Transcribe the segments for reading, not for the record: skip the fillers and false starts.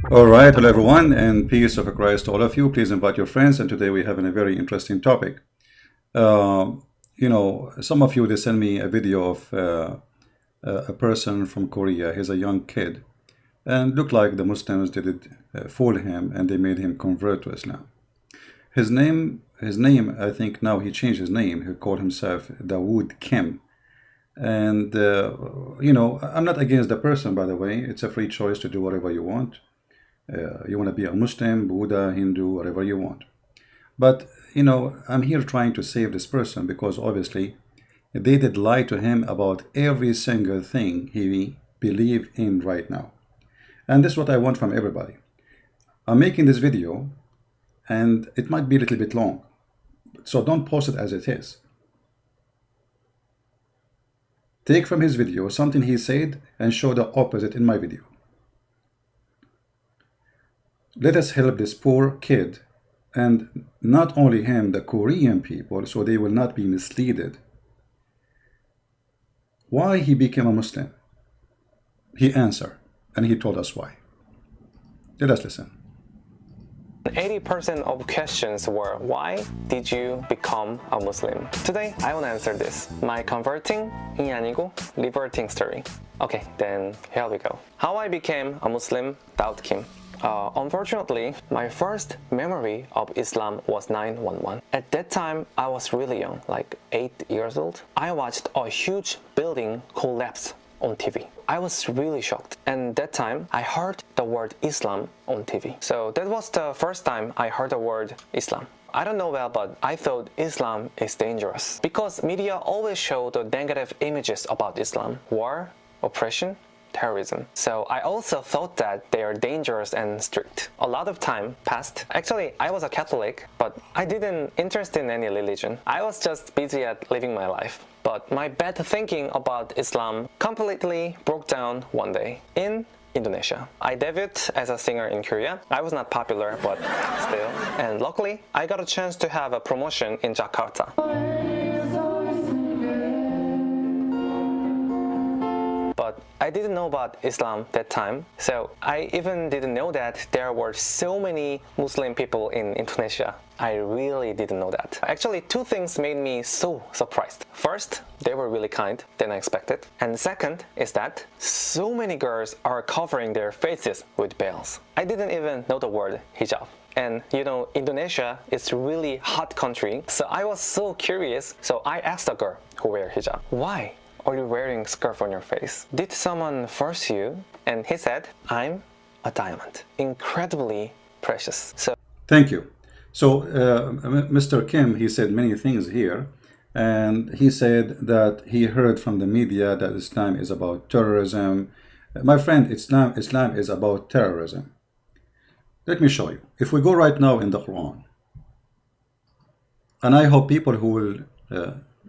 All right, hello everyone, and peace of Christ to all of you. Please invite your friends, and today we have a very interesting topic. Some of you, they send me a video of a person from Korea. He's a young kid, and looked like the Muslims did fool him, and they made him convert to Islam. His name, I think now he changed his name. He called himself Daud Kim. And, I'm not against the person, by the way. It's a free choice to do whatever you want. You want to be a Muslim, Buddha, Hindu, whatever you want. But, I'm here trying to save this person because obviously they did lie to him about every single thing he believes in right now. And this is what I want from everybody. I'm making this video and it might be a little bit long. So don't post it as it is. Take from his video something he said and show the opposite in my video. Let us help this poor kid, and not only him, the Korean people, so they will not be misled. Why he became a Muslim? He answered, and he told us why. Let us listen. 80% of questions were, why did you become a Muslim? Today, I will answer this. My converting 이 아니고 reverting story. Okay, then here we go. How I became a Muslim, Daud Kim. Unfortunately, my first memory of Islam was 9/11. At that time, I was really young, like 8 years old. I watched a huge building collapse on TV. I was really shocked, and that time I heard the word Islam on TV. So that was the first time I heard the word Islam. I don't know well, but I thought Islam is dangerous because media always show the negative images about Islam: war, oppression, terrorism. So I also thought that they are dangerous and strict. A lot of time passed. Actually, I was a Catholic, but I didn't interest in any religion. I was just busy at living my life. But my bad thinking about Islam completely broke down one day in Indonesia. I debuted as a singer in Korea. I was not popular, but still. And luckily, I got a chance to have a promotion in Jakarta. But I didn't know about Islam that time, so I even didn't know that there were so many Muslim people in Indonesia. I really didn't know that. Actually, two things made me so surprised. First, they were really kind than I expected. And second is that so many girls are covering their faces with veils. I didn't even know the word hijab. And Indonesia is a really hot country, so I was so curious. So I asked a girl who wear hijab, why are you wearing scarf on your face? Did someone force you? And he said, I'm a diamond, incredibly precious. Thank you. So Mr. Kim, he said many things here, and he said that he heard from the media that Islam is about terrorism. My friend, Islam is about terrorism. Let me show you. If we go right now in the Quran, and I hope people who will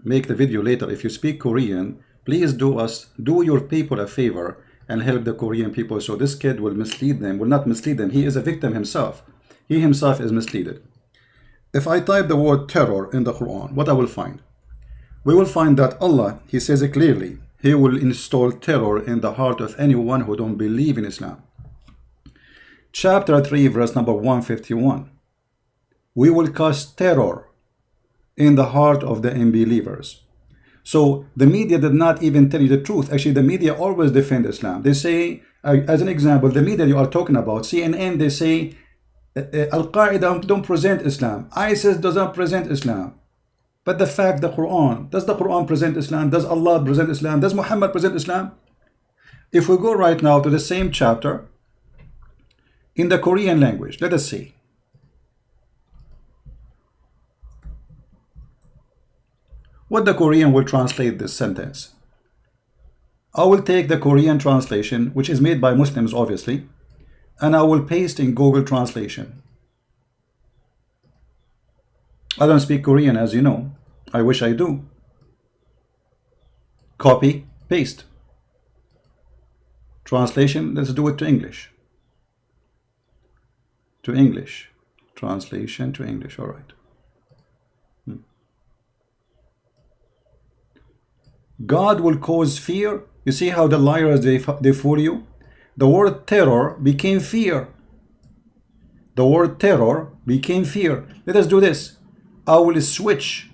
make the video later, if you speak Korean, please do your people a favor and help the Korean people, so this kid will not mislead them. He is a victim himself. He himself is misled. If I type the word terror in the Quran, what I will find? We will find that Allah, he says it clearly, he will install terror in the heart of anyone who don't believe in Islam. Chapter 3, verse number 151. We will cast terror in the heart of the unbelievers. So the media did not even tell you the truth. Actually, the media always defend Islam. They say, as an example, the media you are talking about, CNN, they say, Al-Qaeda don't present Islam. ISIS does not present Islam. But the fact, the Quran, does the Quran present Islam? Does Allah present Islam? Does Muhammad present Islam? If we go right now to the same chapter, in the Korean language, let us see. What the Korean will translate this sentence. I will take the Korean translation, which is made by Muslims obviously, and I will paste in Google Translation. I don't speak Korean, as you know. I wish I do. Copy, paste. Translation, let's do it to English. To English. Translation to English, all right. God will cause fear. You see how the liars, they fool you? The word terror became fear. the word terror became fear. Let us do this. I will switch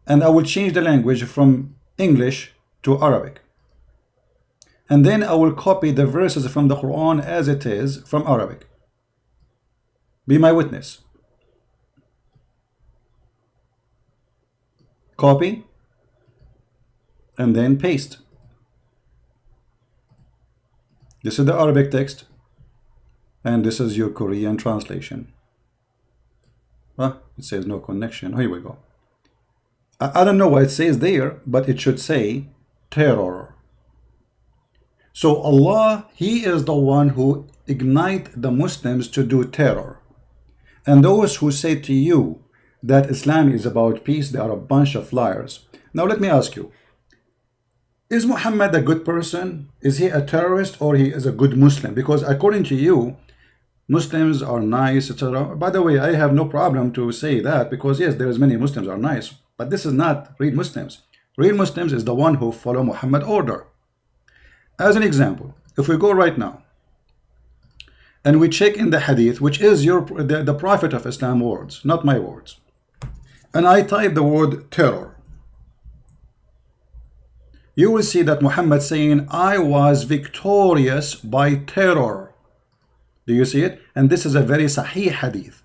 and I will change the language from English to Arabic. And then I will copy the verses from the Quran as it is from Arabic. Be my witness. Copy and then paste. This is the Arabic text and this is your Korean translation. Well, it says no connection. Here we go. I don't know what it says there, but it should say terror. So Allah, He is the one who ignite the Muslims to do terror. And those who say to you that Islam is about peace, they are a bunch of liars. Now let me ask you, is Muhammad a good person? Is he a terrorist or he is a good Muslim? Because according to you, Muslims are nice, etc. By the way, I have no problem to say that because yes, there is many Muslims are nice, but this is not real Muslims. Real Muslims is the one who follow Muhammad order. As an example, if we go right now and we check in the hadith, which is the Prophet of Islam words, not my words, and I type the word terror, you will see that Muhammad saying, I was victorious by terror. Do you see it? And this is a very sahih hadith.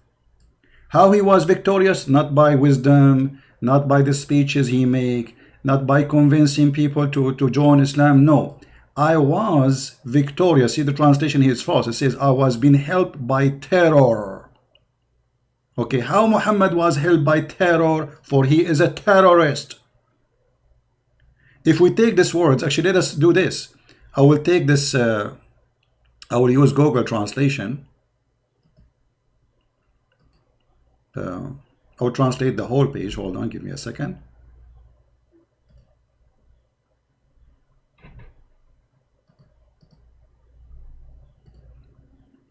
How he was victorious? Not by wisdom, not by the speeches he make, not by convincing people to join Islam. No, I was victorious. See, the translation here is false. It says I was being helped by terror. Okay, how Muhammad was helped by terror? For he is a terrorist. If we take these words, actually let us do this. I will take this, I will use Google translation. I will translate the whole page. Hold on, give me a second.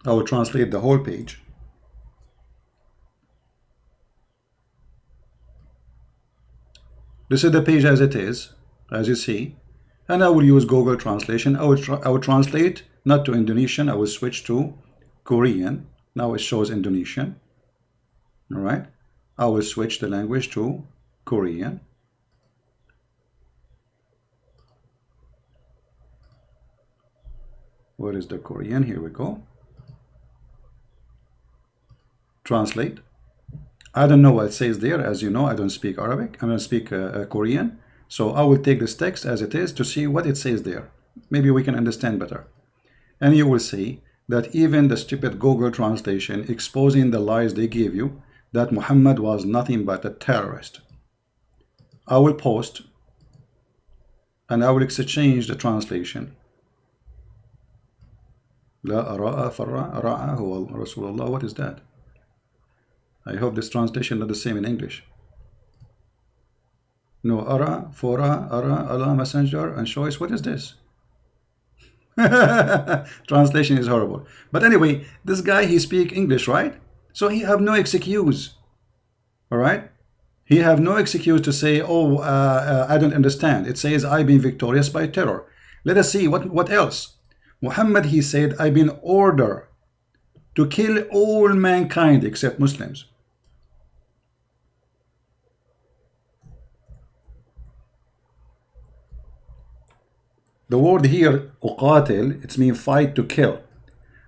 I will translate the whole page. This is the page as it is, as you see, and I will use Google translation. I will translate not to Indonesian. I will switch to Korean. Now it shows Indonesian. All right. I will switch the language to Korean. Where is the Korean? Here we go. Translate. I don't know what it says there. As you know, I don't speak Arabic. I don't speak Korean. So I will take this text as it is to see what it says there. Maybe we can understand better. And you will see that even the stupid Google translation exposing the lies they give you, that Muhammad was nothing but a terrorist. I will post and I will exchange the translation. لا أراء فرع راء هو رسول الله. What is that? I hope this translation is not the same in English. No, ara, fora, ara, Allah, messenger, and choice. What is this? Translation is horrible. But anyway, this guy, he speak English, right? So he have no excuse. All right? He have no excuse to say, oh, I don't understand. It says, I've been victorious by terror. Let us see what else. Muhammad, he said, I've been ordered to kill all mankind except Muslims. The word here, uqatil, it means fight, to kill.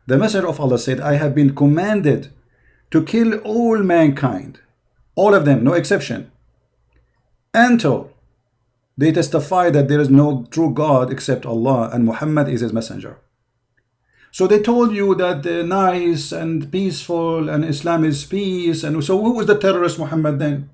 The Messenger of Allah said, I have been commanded to kill all mankind, all of them, no exception, until they testify that there is no true God except Allah and Muhammad is his messenger. So they told you that they're nice and peaceful and Islam is peace. And so who was the terrorist Muhammad then?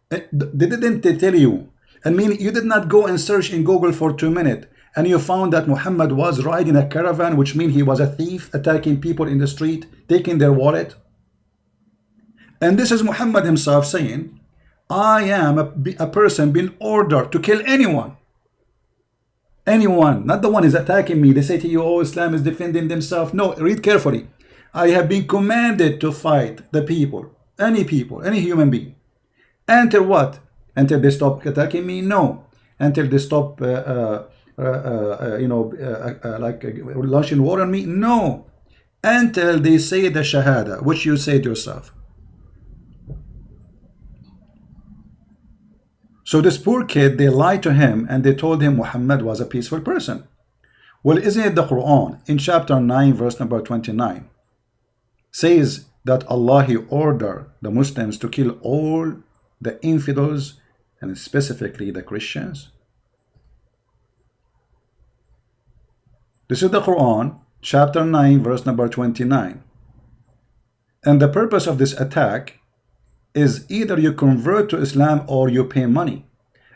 They didn't tell you. I mean, you did not go and search in Google for 2 minutes and you found that Muhammad was riding a caravan, which means he was a thief, attacking people in the street, taking their wallet. And this is Muhammad himself saying, I am a person being ordered to kill anyone. Anyone, not the one is attacking me. They say to you, oh, Islam is defending themselves. No, read carefully. I have been commanded to fight the people, any human being. Until what? Until they stop attacking me? No. Until they stop, like launching war on me? No. until they say the Shahada, which you said yourself. So this poor kid, they lied to him and they told him Muhammad was a peaceful person. Well, isn't it the Quran in chapter 9 verse number 29 says that Allah, He ordered the Muslims to kill all the infidels and specifically the Christians? This is the Quran chapter 9 verse number 29. And the purpose of this attack is either you convert to Islam or you pay money.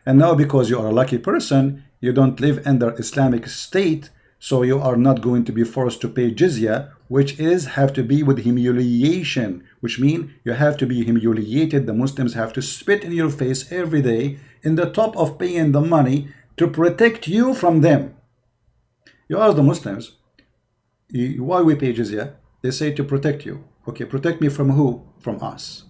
And now because you are a lucky person, you don't live under Islamic state, so you are not going to be forced to pay jizya, which is have to be with humiliation, which means you have to be humiliated. The Muslims have to spit in your face every day in the top of paying the money to protect you from them. You ask the Muslims, why we pay jizya? They say to protect you. Okay, protect me from who? From us.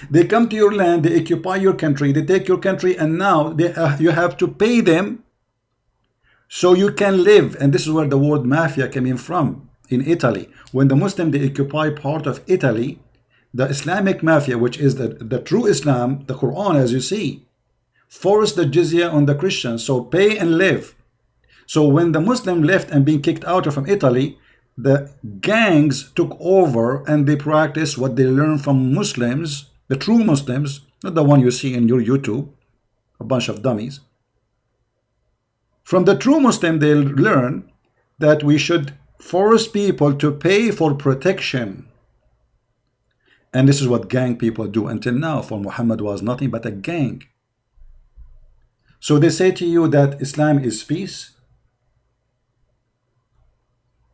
They come to your land, they occupy your country, they take your country, and now you have to pay them so you can live. And this is where the word mafia came in from in Italy. When the Muslim, they occupy part of Italy, the Islamic mafia, which is the true Islam, the Quran, as you see, forced the jizya on the Christians, so pay and live. So when the Muslim left and being kicked out from Italy, the gangs took over and they practiced what they learned from Muslims, the true Muslims, not the one you see in your YouTube, a bunch of dummies. From the true Muslim, they learn that we should force people to pay for protection. And this is what gang people do until now. For Muhammad was nothing but a gang. So they say to you that Islam is peace.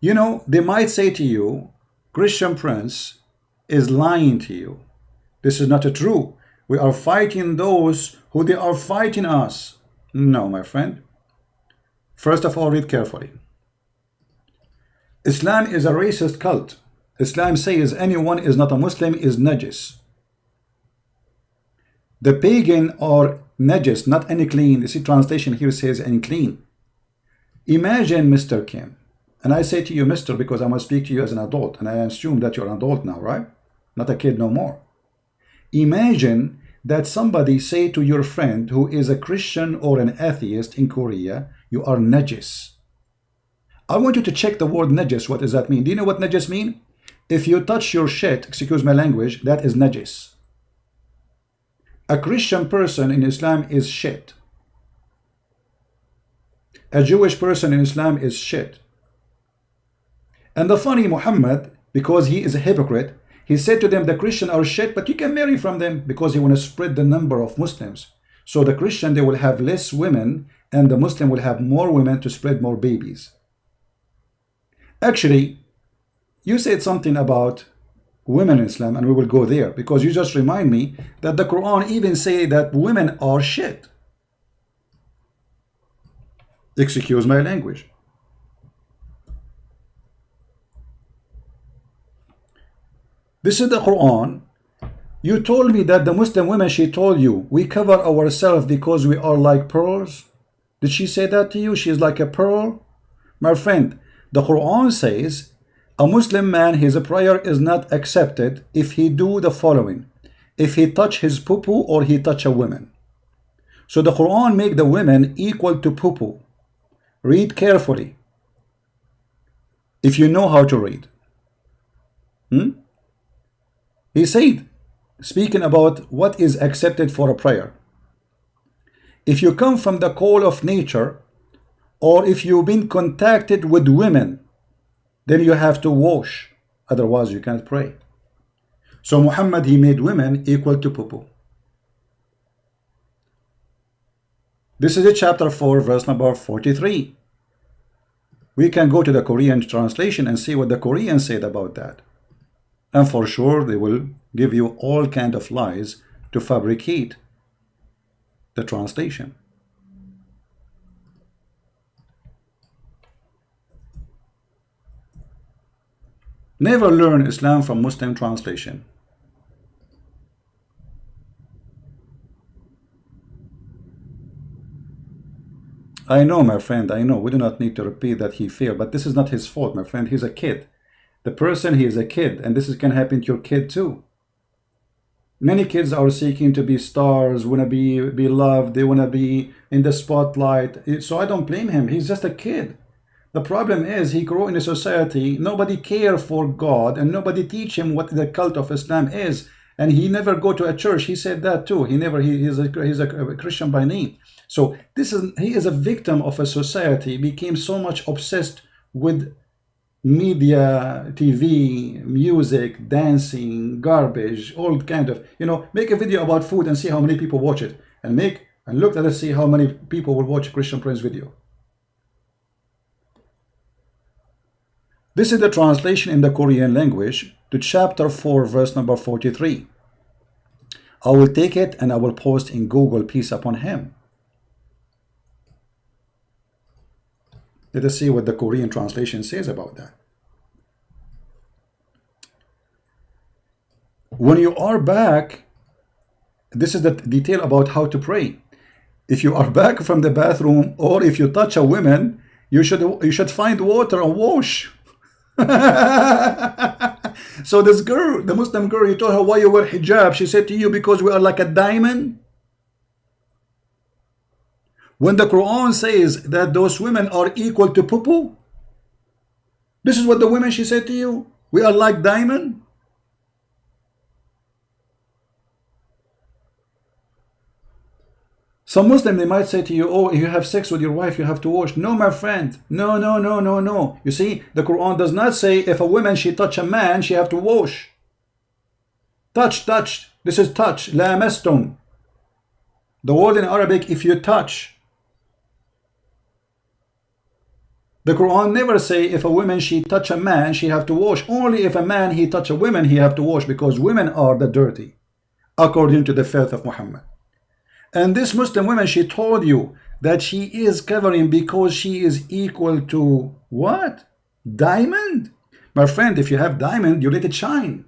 You know, they might say to you, ChristianPrince is lying to you. This is not true. We are fighting those who they are fighting us. No, my friend. First of all, read carefully. Islam is a racist cult. Islam says anyone is not a Muslim is najis. The pagan are najis, not unclean. You see, translation here says unclean. Imagine Mr. Kim. And I say to you, Mr., because I must speak to you as an adult, and I assume that you're an adult now, right? Not a kid no more. Imagine that somebody say to your friend who is a Christian or an atheist in Korea, you are najis. I want you to check the word najis. What does that mean? Do you know what najis mean? If you touch your shit, excuse my language, that is najis. A Christian person in Islam is shit. A Jewish person in Islam is shit. And the funny Muhammad, because he is a hypocrite, he said to them, the Christians are shit, but you can marry from them, because he want to spread the number of Muslims. So the Christian, they will have less women, and the Muslim will have more women to spread more babies. Actually, you said something about women in Islam, and we will go there, because you just remind me that the Quran even say that women are shit. Excuse my language. This is the Quran. You told me that the Muslim women, she told you, we cover ourselves because we are like pearls. Did she say that to you? She is like a pearl? My friend, the Quran says, a Muslim man, his prayer is not accepted if he do the following. If he touch his poo-poo or he touch a woman. So the Quran make the women equal to poo-poo. Read carefully. If you know how to read. He said, speaking about what is accepted for a prayer. If you come from the call of nature, or if you've been contacted with women, then you have to wash. Otherwise, you can't pray. So Muhammad, he made women equal to poo-poo. This is a chapter 4, verse number 43. We can go to the Korean translation and see what the Koreans said about that. And for sure, they will give you all kind of lies to fabricate the translation. Never learn Islam from Muslim translation. I know, my friend, I know. We do not need to repeat that he failed, but this is not his fault, my friend. He's a kid. The person, he is a kid, and can happen to your kid too. Many kids are seeking to be stars, want to be loved, they want to be in the spotlight. So I don't blame him. He's just a kid. The problem is he grew in a society, nobody care for God, and nobody teach him what the cult of Islam is. And he never go to a church. He said that too. He's a Christian by name. So he is a victim of a society, became so much obsessed with media, TV, music, dancing, garbage, all kind of, make a video about food and see how many people watch it, and look at it, see how many people will watch Christian Prince video. This is the translation in the Korean language to chapter 4, verse number 43. I will take it and I will post in Google, peace upon him. Let us see what the Korean translation says about that. When you are back, this is the detail about how to pray. If you are back from the bathroom, or if you touch a woman, you should find water and wash. So this girl, the Muslim girl, you told her why you wear hijab. She said to you, because we are like a diamond. When the Quran says that those women are equal to poo-poo, this is what the women, she said to you, we are like diamond. Some Muslim, they might say to you, oh, if you have sex with your wife, you have to wash. No, my friend. No, no, no, no, no. You see, the Quran does not say if a woman, she touch a man, she have to wash. Touch. This is touch. Lamastum. The word in Arabic, if you touch. The Quran never say if a woman, she touch a man, she have to wash. Only if a man, he touch a woman, he have to wash, because women are the dirty, according to the faith of Muhammad. And this Muslim woman, she told you that she is covering because she is equal to what? Diamond? My friend, if you have diamond, you let it shine.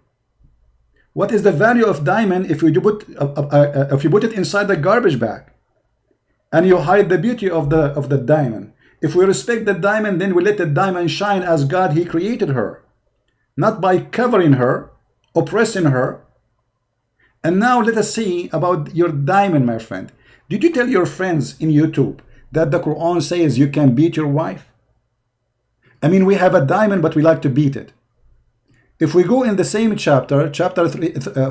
What is the value of diamond if you put it inside the garbage bag and you hide the beauty of the diamond? If we respect the diamond, then we let the diamond shine as God, he created her, not by covering her, oppressing her. And now let us see about your diamond, my friend. Did you tell your friends in YouTube that the Quran says you can beat your wife? I mean, we have a diamond, but we like to beat it. If we go in the same chapter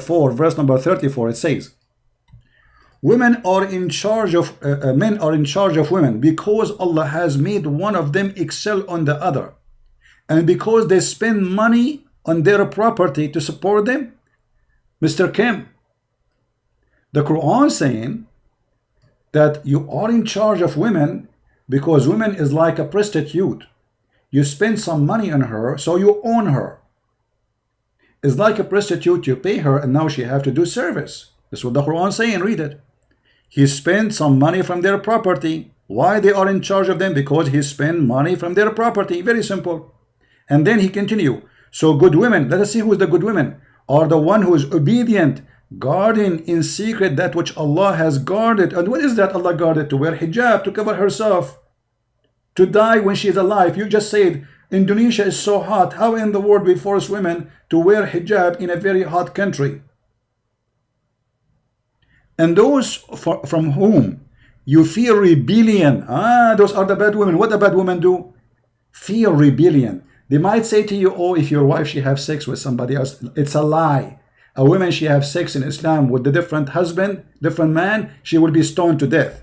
4, verse number 34, it says, women are in charge of, men are in charge of women because Allah has made one of them excel on the other. And because they spend money on their property to support them. Mr. Kim, the Quran saying that you are in charge of women because women is like a prostitute. You spend some money on her, so you own her. It's like a prostitute, you pay her and now she have to do service. That's what the Quran saying, read it. He spent some money from their property. Why they are in charge of them? Because he spent money from their property. Very simple. And then he continue. So good women, let us see who is the good women, are the one who is obedient, guarding in secret that which Allah has guarded. And what is that Allah guarded? To wear hijab, to cover herself, to die when she is alive. You just said Indonesia is so hot. How in the world we force women to wear hijab in a very hot country? And those from whom you fear rebellion, those are the bad women. What the bad women do? Fear rebellion. They might say to you, oh, if your wife, she have sex with somebody else, it's a lie. A woman, she have sex in Islam with a different husband, different man, she will be stoned to death.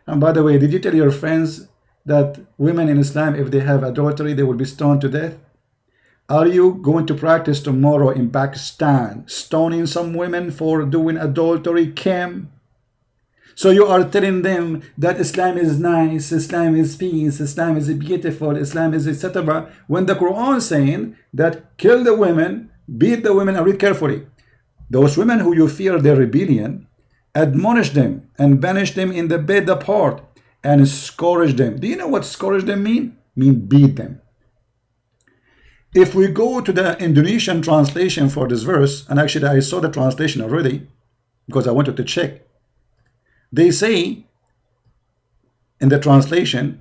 And by the way, did you tell your friends that women in Islam, if they have adultery, they will be stoned to death? Are you going to practice tomorrow in Pakistan, stoning some women for doing adultery, Kim? So you are telling them that Islam is nice, Islam is peace, Islam is beautiful, Islam is etc. When the Quran is saying that kill the women, beat the women, and read carefully. Those women who you fear their rebellion, admonish them and banish them in the bed apart and scourge them. Do you know what scourge them mean? Mean beat them. If we go to the Indonesian translation for this verse, and actually I saw the translation already because I wanted to check. They say in the translation,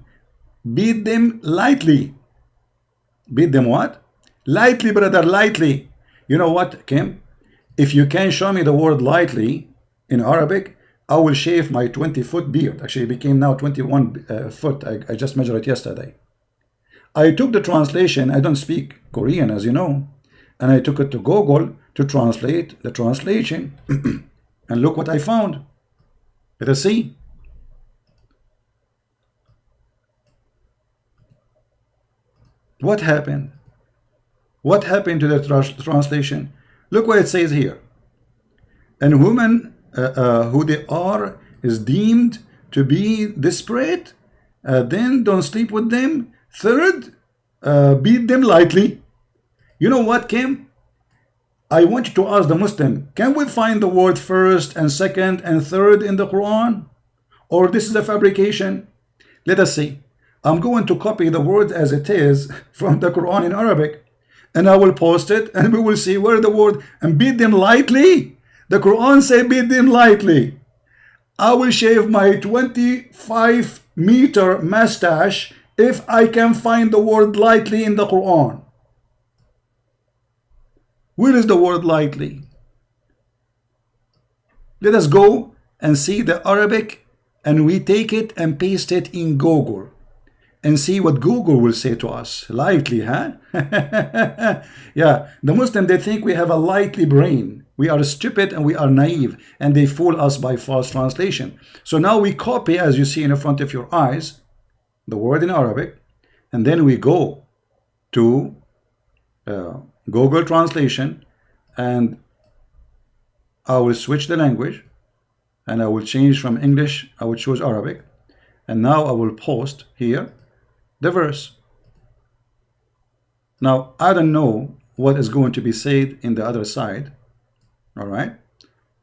beat them lightly. Beat them what? Lightly, brother, lightly. You know what, Kim? If you can show me the word lightly in Arabic, I will shave my 20-foot beard. Actually, it became now 21 foot. I just measured it yesterday. I took the translation. I don't speak Korean, as you know. And I took it to Google to translate the translation. And look what I found. Let us see. What happened? What happened to the translation? Look what it says here. And women who they are is deemed to be desperate. Then don't sleep with them. Third, beat them lightly. You know what, Kim? I want you to ask the Muslim, can we find the word first and second and third in the Quran? Or this is a fabrication? Let us see. I'm going to copy the word as it is from the Quran in Arabic, and I will post it, and we will see where the word, and beat them lightly. The Quran say beat them lightly. I will shave my 25-meter mustache if I can find the word lightly in the Quran. Where is the word lightly? Let us go and see the Arabic, and we take it and paste it in Google and see what Google will say to us. Lightly, huh? Yeah, the Muslim, they think we have a lightly brain. We are stupid and we are naive, and they fool us by false translation. So now we copy, as you see in front of your eyes, the word in Arabic, and then we go to Google translation, and I will switch the language, and I will change from English. I will choose Arabic, and now I will post here the verse. Now I don't know what is going to be said in the other side. All right,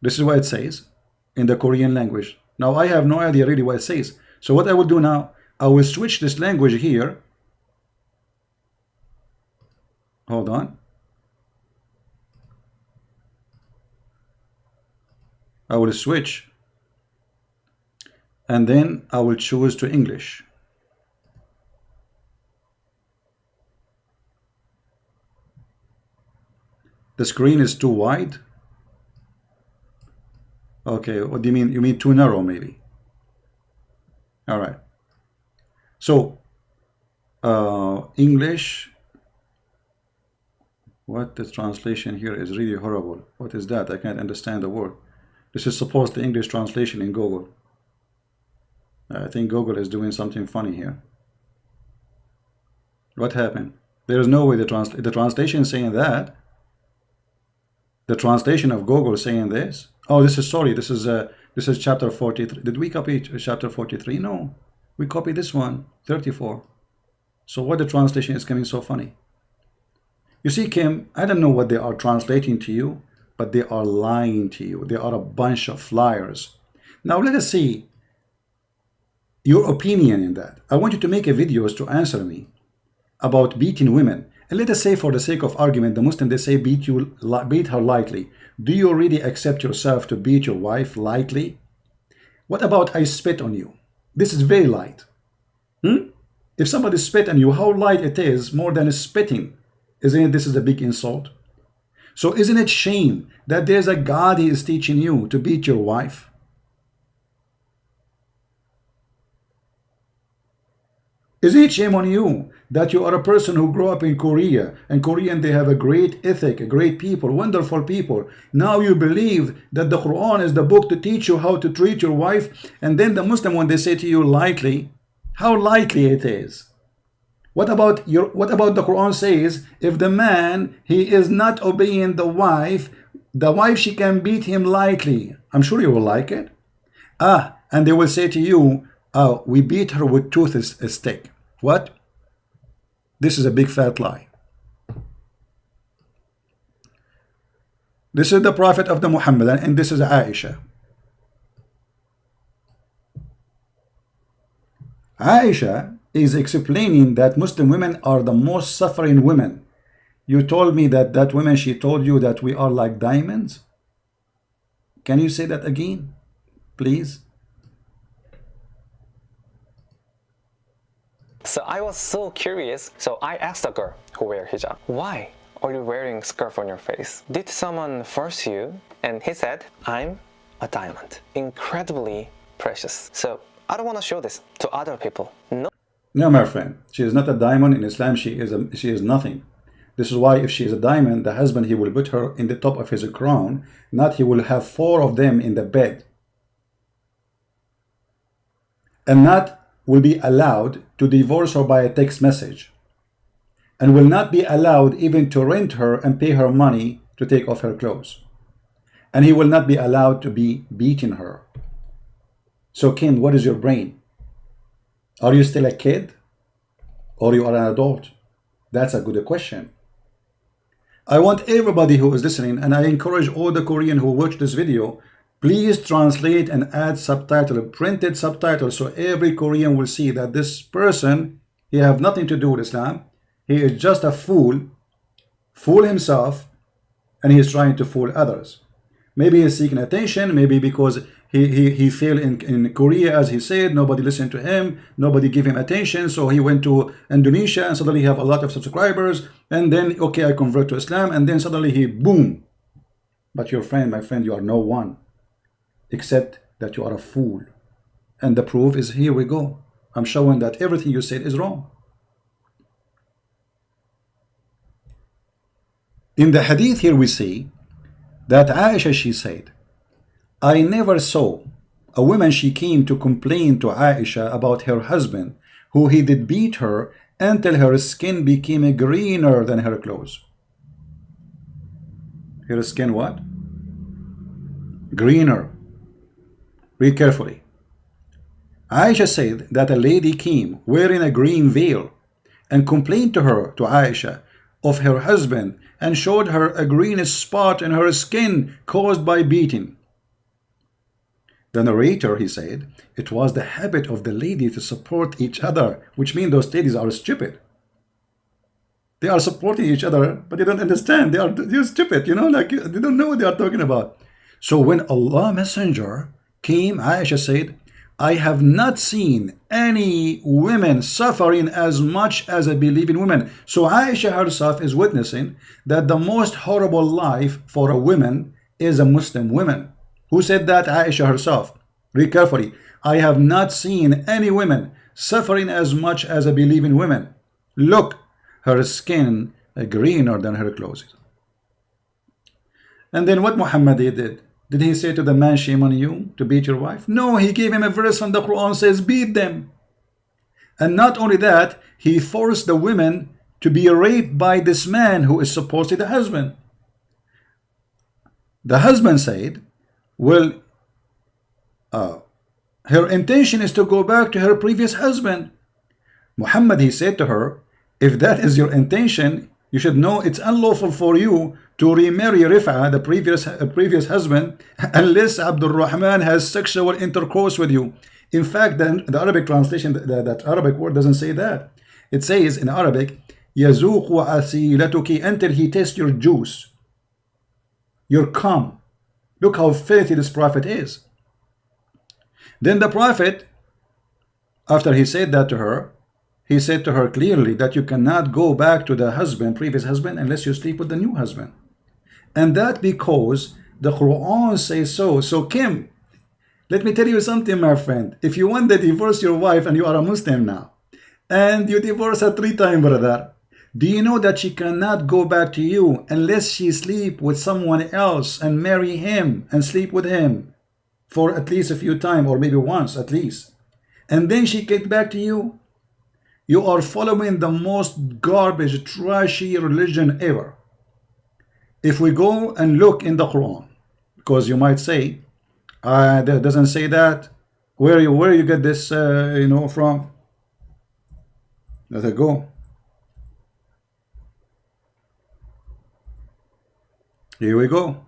this is what it says in the Korean language. Now I have no idea really what it says. So what I will do now, I will switch this language here. Hold on. I will switch, and then I will choose to English. The screen is too wide. Okay, what do you mean? You mean too narrow, maybe? All right. So, English. What the translation here is really horrible. What is that? I can't understand the word. This is supposed to English translation in Google. I think Google is doing something funny here. What happened? There is no way the translation is saying that. The translation of Google is saying this. Oh, this is chapter 43. Did we copy chapter 43? No, we copied this one, 34. So what the translation is coming so funny? You see, Kim, I don't know what they are translating to you, but they are lying to you. They are a bunch of liars. Now let us see your opinion in that. I want you to make a videos to answer me about beating women. And let us say, for the sake of argument, the Muslim, they say beat her lightly. Do you really accept yourself to beat your wife lightly? What about I spit on you? This is very light. If somebody spit on you, how light it is more than spitting? Isn't it? This is a big insult. So isn't it shame that there's a God, he is teaching you to beat your wife? Is it shame on you that you are a person who grew up in Korea, and Korean, they have a great ethic, a great people, wonderful people. Now you believe that the Quran is the book to teach you how to treat your wife, and then the Muslim, when they say to you lightly, how lightly it is. What about the Quran says, if the man, he is not obeying the wife, she can beat him lightly. I'm sure you will like it. And they will say to you, we beat her with stick. What? This is a big fat lie. This is the Prophet of the Muhammad, and this is Aisha. Aisha is explaining that Muslim women are the most suffering women. You told me that woman, she told you that we are like diamonds. Can you say that again, please? So I was so curious, so I asked a girl who wear hijab, why are you wearing scarf on your face? Did someone force you? And he said, I'm a diamond, incredibly precious. So I don't want to show this to other people. No, my friend, she is not a diamond. In Islam, she is nothing. This is why if she is a diamond, the husband, he will put her in the top of his crown, not he will have 4 of them in the bed. And not will be allowed to divorce her by a text message, and will not be allowed even to rent her and pay her money to take off her clothes. And he will not be allowed to be beating her. So Kim, what is your brain? Are you still a kid? Or you are an adult? That's a good question. I want everybody who is listening, and I encourage all the Korean who watch this video, please translate and add subtitle, printed subtitles, so every Korean will see that this person, he have nothing to do with Islam. He is just a fool himself, and he is trying to fool others. Maybe he's seeking attention, maybe because he failed in Korea, as he said, nobody listened to him, nobody gave him attention, so he went to Indonesia and suddenly he have a lot of subscribers, and then, okay, I convert to Islam, and then suddenly he, boom. But your friend, my friend, you are no one, except that you are a fool. And the proof is, here we go. I'm showing that everything you said is wrong. In the hadith here we see that Aisha, she said, I never saw a woman, she came to complain to Aisha about her husband, who he did beat her until her skin became greener than her clothes. Her skin what? Greener. Read carefully. Aisha said that a lady came wearing a green veil and complained to Aisha of her husband, and showed her a greenish spot in her skin caused by beating. The narrator, he said, it was the habit of the lady to support each other, which means those ladies are stupid. They are supporting each other, but they don't understand. They're stupid, you know, like they don't know what they are talking about. So when Allah Messenger came, Aisha said, I have not seen any women suffering as much as a believing woman. So Aisha herself is witnessing that the most horrible life for a woman is a Muslim woman. Who said that? Aisha herself. Read carefully. I have not seen any women suffering as much as a believing woman. Look, her skin greener than her clothes. And then what Muhammad did? Did he say to the man, shame on you to beat your wife? No, he gave him a verse from the Quran, says beat them. And not only that, he forced the women to be raped by this man who is supposedly the husband. The husband said, well, her intention is to go back to her previous husband. Muhammad, he said to her, if that is your intention, you should know it's unlawful for you to remarry Rif'a, the previous husband, unless Abdul Rahman has sexual intercourse with you. In fact, the Arabic translation, that Arabic word doesn't say that. It says in Arabic, يَزُوقُ عَسِيلَتُكِ, until he tastes your juice, your cum. Look how filthy this prophet is. Then the prophet, after he said that to her, he said to her clearly that you cannot go back to the husband, previous husband, unless you sleep with the new husband. And that because the Quran says so. So Kim, let me tell you something, my friend. If you want to divorce your wife and you are a Muslim now, and you divorce her 3 times, brother, do you know that she cannot go back to you unless she sleep with someone else and marry him and sleep with him for at least a few times, or maybe once at least, and then she get back to you? You are following the most garbage, trashy religion ever. If we go and look in the Quran, because you might say, that doesn't say that. Where you get this, from? Let it go. Here we go.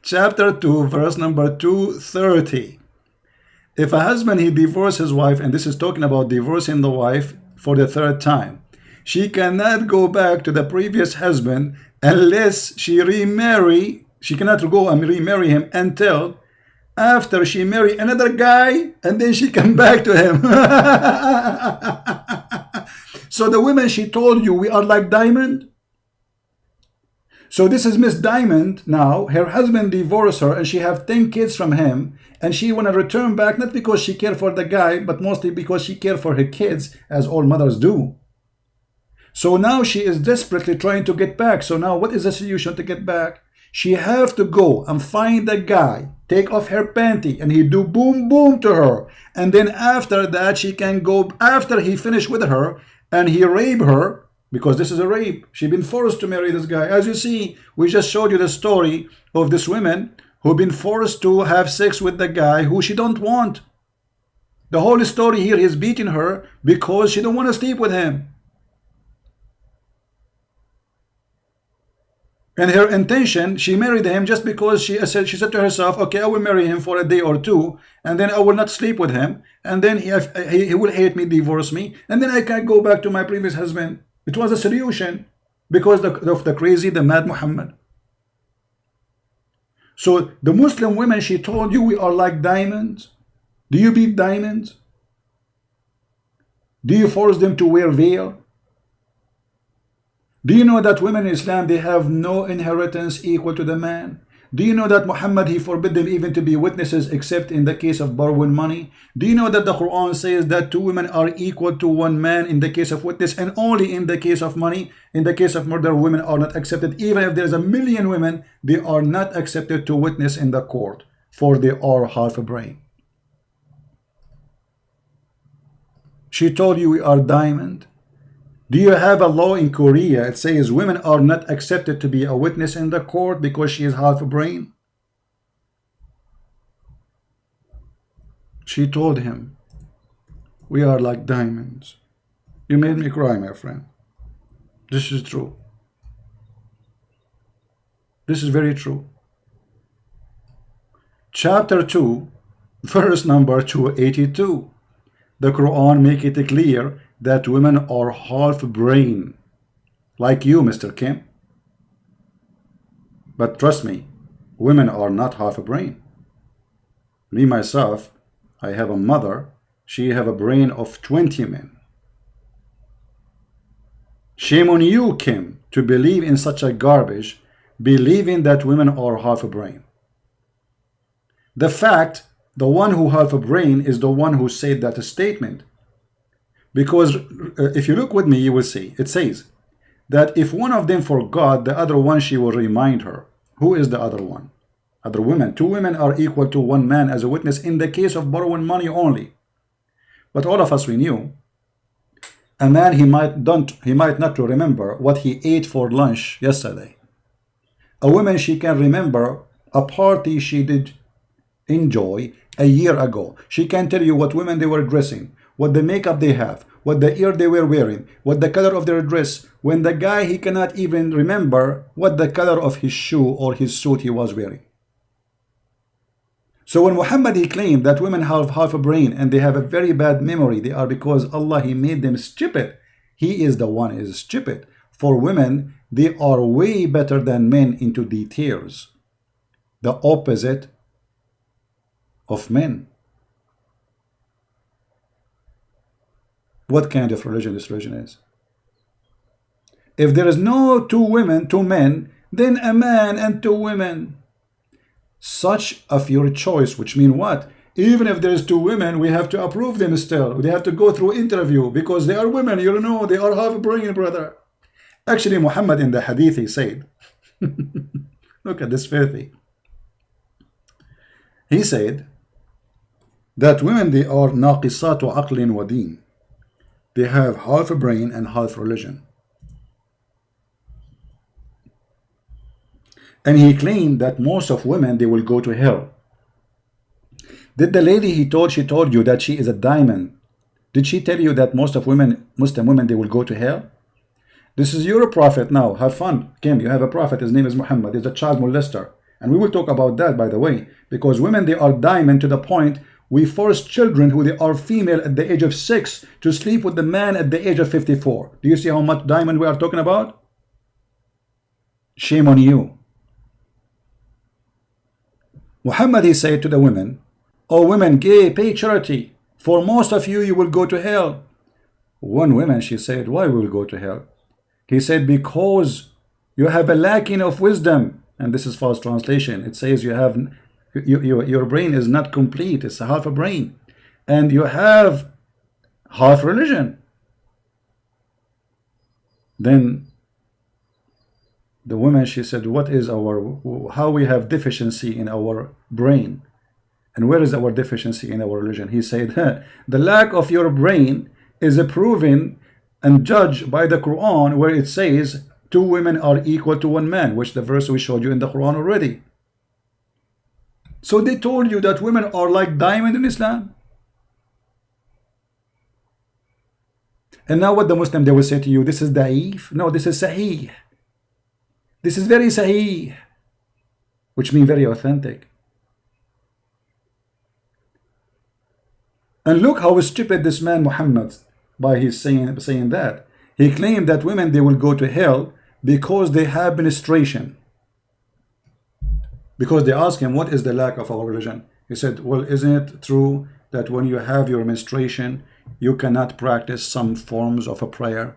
Chapter 2, verse number 230. If a husband, he divorces his wife, and this is talking about divorcing the wife for the 3rd time, she cannot go back to the previous husband unless she cannot go and remarry him until after she married another guy and then she come back to him. So the women she told you we are like diamond. So this is Miss Diamond now. Her husband divorced her and she have 10 kids from him, and she want to return back, not because she care for the guy, but mostly because she care for her kids, as all mothers do. So now she is desperately trying to get back. So now what is the solution to get back? She have to go and find the guy, take off her panty, and he do boom boom to her, and then after that she can go, after he finished with her and he rape her, because this is a rape. She's been forced to marry this guy. As you see, we just showed you the story of this woman who been forced to have sex with the guy who she don't want. The whole story here is beating her because she don't want to sleep with him. And her intention, she married him just because she said to herself, okay, I will marry him for a day or two, and then I will not sleep with him, and then he will hate me, divorce me, and then I can go back to my previous husband. It was a solution because of the crazy, the mad Muhammad. So the Muslim women, she told you we are like diamonds. Do you beat diamonds? Do you force them to wear veil? Do you know that women in Islam, they have no inheritance equal to the man? Do you know that Muhammad, he forbid them even to be witnesses except in the case of borrowing money? Do you know that the Quran says that 2 women are equal to 1 man in the case of witness, and only in the case of money? In the case of murder, women are not accepted. Even if there's 1,000,000 women, they are not accepted to witness in the court, for they are half a brain. She told you we are diamond. Do you have a law in Korea? It says women are not accepted to be a witness in the court because she is half a brain. She told him, we are like diamonds. You made me cry, my friend. This is true. This is very true. Chapter 2, verse number 282. The Quran make it clear that women are half brain, like you, Mr. Kim. But trust me, women are not half a brain. Me, myself, I have a mother, she have a brain of 20 men. Shame on you, Kim, to believe in such a garbage, believing that women are half a brain. The fact, the one who half a brain is the one who said that statement. Because if you look with me, you will see. It says that if one of them forgot, the other one she will remind her. Who is the other one? Other women. 2 women are equal to 1 man as a witness in the case of borrowing money only. But all of us, we knew. A man, he might not remember what he ate for lunch yesterday. A woman, she can remember a party she did enjoy a year ago. She can tell you what women they were dressing, what the makeup they have, what the ear they were wearing, what the color of their dress, when the guy, he cannot even remember what the color of his shoe or his suit he was wearing. So when Muhammad, he claimed that women have half a brain and they have a very bad memory, they are because Allah, he made them stupid. He is the one is stupid. For women, they are way better than men into details. The opposite of men. What kind of religion this religion is? If there is no 2 women, 2 men, then a man and 2 women. Such of your choice, which mean what? Even if there is 2 women, we have to approve them still. They have to go through interview because they are women. You know, they are half a brain, brother. Actually, Muhammad in the hadith, he said, look at this filthy. He said that women, they are naqisatu aqlin wa deen. They have half a brain and half religion. And he claimed that most of women, they will go to hell. Did the lady she told you that she is a diamond, did she tell you that most of women, Muslim women, they will go to hell? This is your prophet now. Have fun, Kim. You have a prophet. His name is Muhammad. He's a child molester. And we will talk about that, by the way, because women, they are diamond to the point we force children who they are female at the age of 6 to sleep with the man at the age of 54. Do you see how much diamond we are talking about? Shame on you. Muhammad, he said to the women, "Oh women, pay charity. For most of you, you will go to hell." One woman, she said, "Why will we go to hell?" He said, "Because you have a lacking of wisdom." And this is false translation. It says you have your brain is not complete. It's a half a brain. And you have half religion. Then the woman, she said, "What is how we have deficiency in our brain? And where is our deficiency in our religion?" He said, "The lack of your brain is proven and judged by the Quran, where it says 2 women are equal to 1 man, which the verse we showed you in the Quran already." So they told you that women are like diamond in Islam. And now what the Muslim, they will say to you, this is da'if. No, this is sahih. This is very sahih, which means very authentic. And look how stupid this man Muhammad, by his saying that. He claimed that women, they will go to hell because they have menstruation. Because they asked him, what is the lack of our religion? He said, well, isn't it true that when you have your menstruation, you cannot practice some forms of a prayer?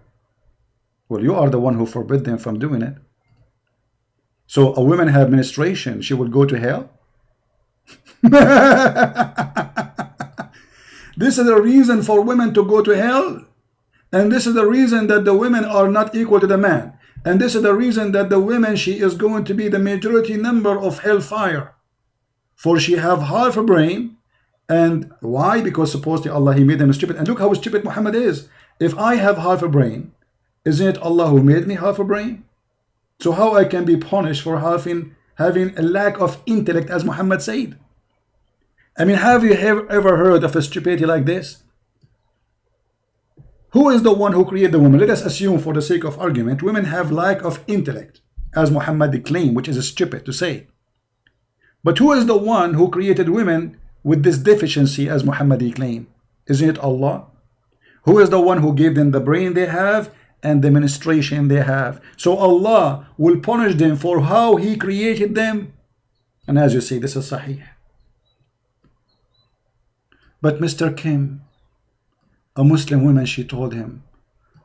Well, you are the one who forbid them from doing it. So a woman have menstruation, she will go to hell? This is the reason for women to go to hell. And this is the reason that the women are not equal to the man. And this is the reason that the women, she is going to be the majority number of hellfire. For she have half a brain. And why? Because supposedly Allah, he made them stupid. And look how stupid Muhammad is. If I have half a brain, isn't it Allah who made me half a brain? So how I can be punished for having a lack of intellect, as Muhammad said? I mean, have you ever heard of a stupidity like this? Who is the one who created the woman? Let us assume, for the sake of argument, women have lack of intellect, as Muhammad claimed, which is stupid to say. But who is the one who created women with this deficiency, as Muhammad claimed? Isn't it Allah? Who is the one who gave them the brain they have and the menstruation they have? So Allah will punish them for how He created them. And as you see, this is sahih. But Mr. Kim, a Muslim woman, she told him,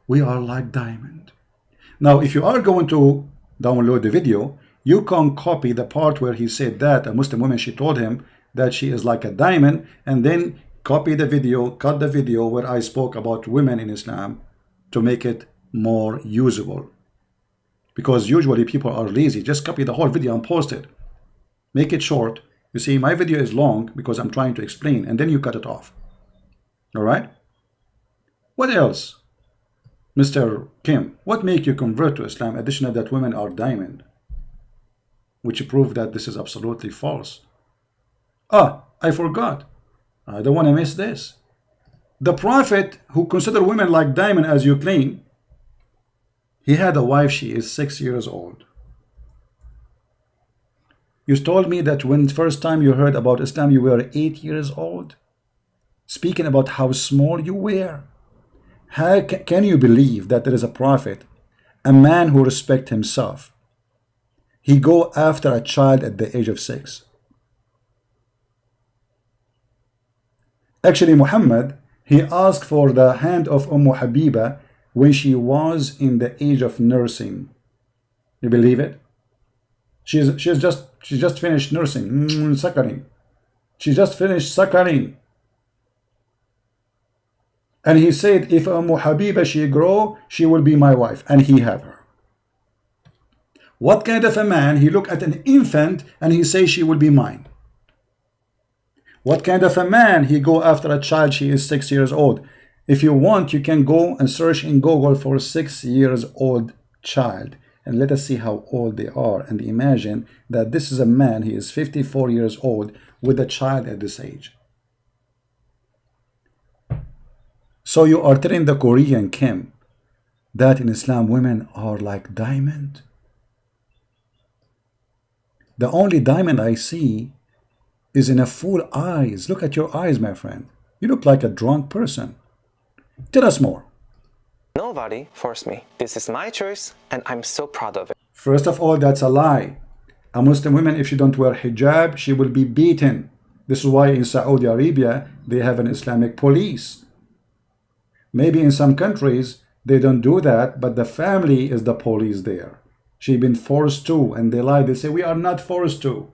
we are like diamond. Now, if you are going to download the video, you can copy the part where he said that a Muslim woman, she told him that she is like a diamond, and then copy the video, cut the video where I spoke about women in Islam to make it more usable. Because usually people are lazy. Just copy the whole video and post it. Make it short. You see, my video is long because I'm trying to explain, and then you cut it off. All right? What else? Mr. Kim, what make you convert to Islam, additional that women are diamond? Which prove that this is absolutely false. Ah, I forgot. I don't want to miss this. The Prophet, who considered women like diamond as you claim, he had a wife, she is 6 years old. You told me that when first time you heard about Islam, you were 8 years old. Speaking about how small you were. How can you believe that there is a prophet, a man who respects himself, he go after a child at the age of 6? Actually, Muhammad, he asked for the hand of Habiba when she was in the age of nursing. You believe it? She just finished nursing, suckling. She just finished suckling. And he said, if Habiba, she grow, she will be my wife. And he have her. What kind of a man, he look at an infant and he say, she will be mine? What kind of a man, he go after a child, she is 6 years old? If you want, you can go and search in Google for 6 years old child. And let us see how old they are. And imagine that this is a man, he is 54 years old with a child at this age. So you are telling the Korean Kim that in Islam women are like diamond? The only diamond I see is in a full eyes. Look at your eyes, my friend. You look like a drunk person. Tell us more. Nobody forced me. This is my choice, and I'm so proud of it. First of all, that's a lie. A Muslim woman, if she don't wear hijab, she will be beaten. This is why in Saudi Arabia, they have an Islamic police. Maybe in some countries, they don't do that, but the family is the police there. She's been forced to, and they lie. They say, we are not forced to.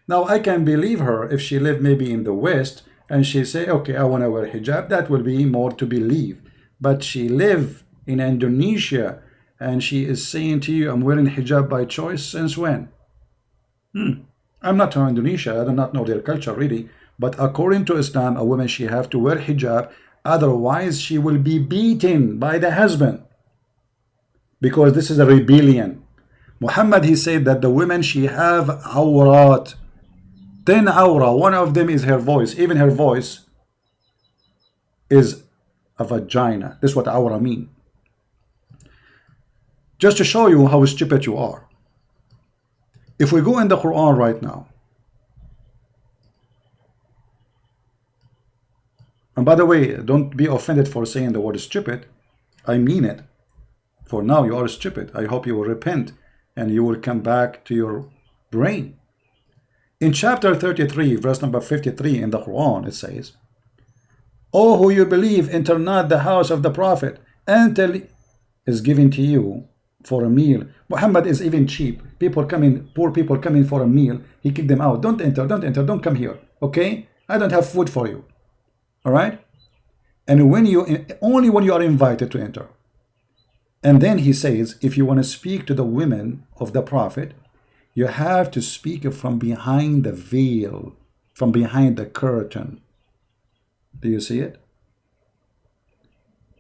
Now, I can believe her if she lived maybe in the West, and she say, okay, I want to wear hijab. That will be more to believe. But she live in Indonesia, and she is saying to you, I'm wearing hijab by choice. Since when? I'm not from Indonesia. I do not know their culture really. But according to Islam, a woman, she have to wear hijab. Otherwise, she will be beaten by the husband. Because this is a rebellion. Muhammad, he said that the women, she have awrat. 10 awra. One of them is her voice. Even her voice is a vagina. This is what awra mean. Just to show you how stupid you are. If we go in the Quran right now, and by the way, don't be offended for saying the word stupid. I mean it. For now, you are stupid. I hope you will repent and you will come back to your brain. In chapter 33, verse number 53 in the Quran, it says, O who you believe, enter not the house of the Prophet until is given to you for a meal. Muhammad is even cheap. People coming, poor people coming for a meal. He kicked them out. Don't enter, don't enter, don't come here. Okay? I don't have food for you. All right? And when you, only when you are invited to enter. And then he says, if you want to speak to the women of the Prophet, you have to speak from behind the veil, from behind the curtain. Do you see it?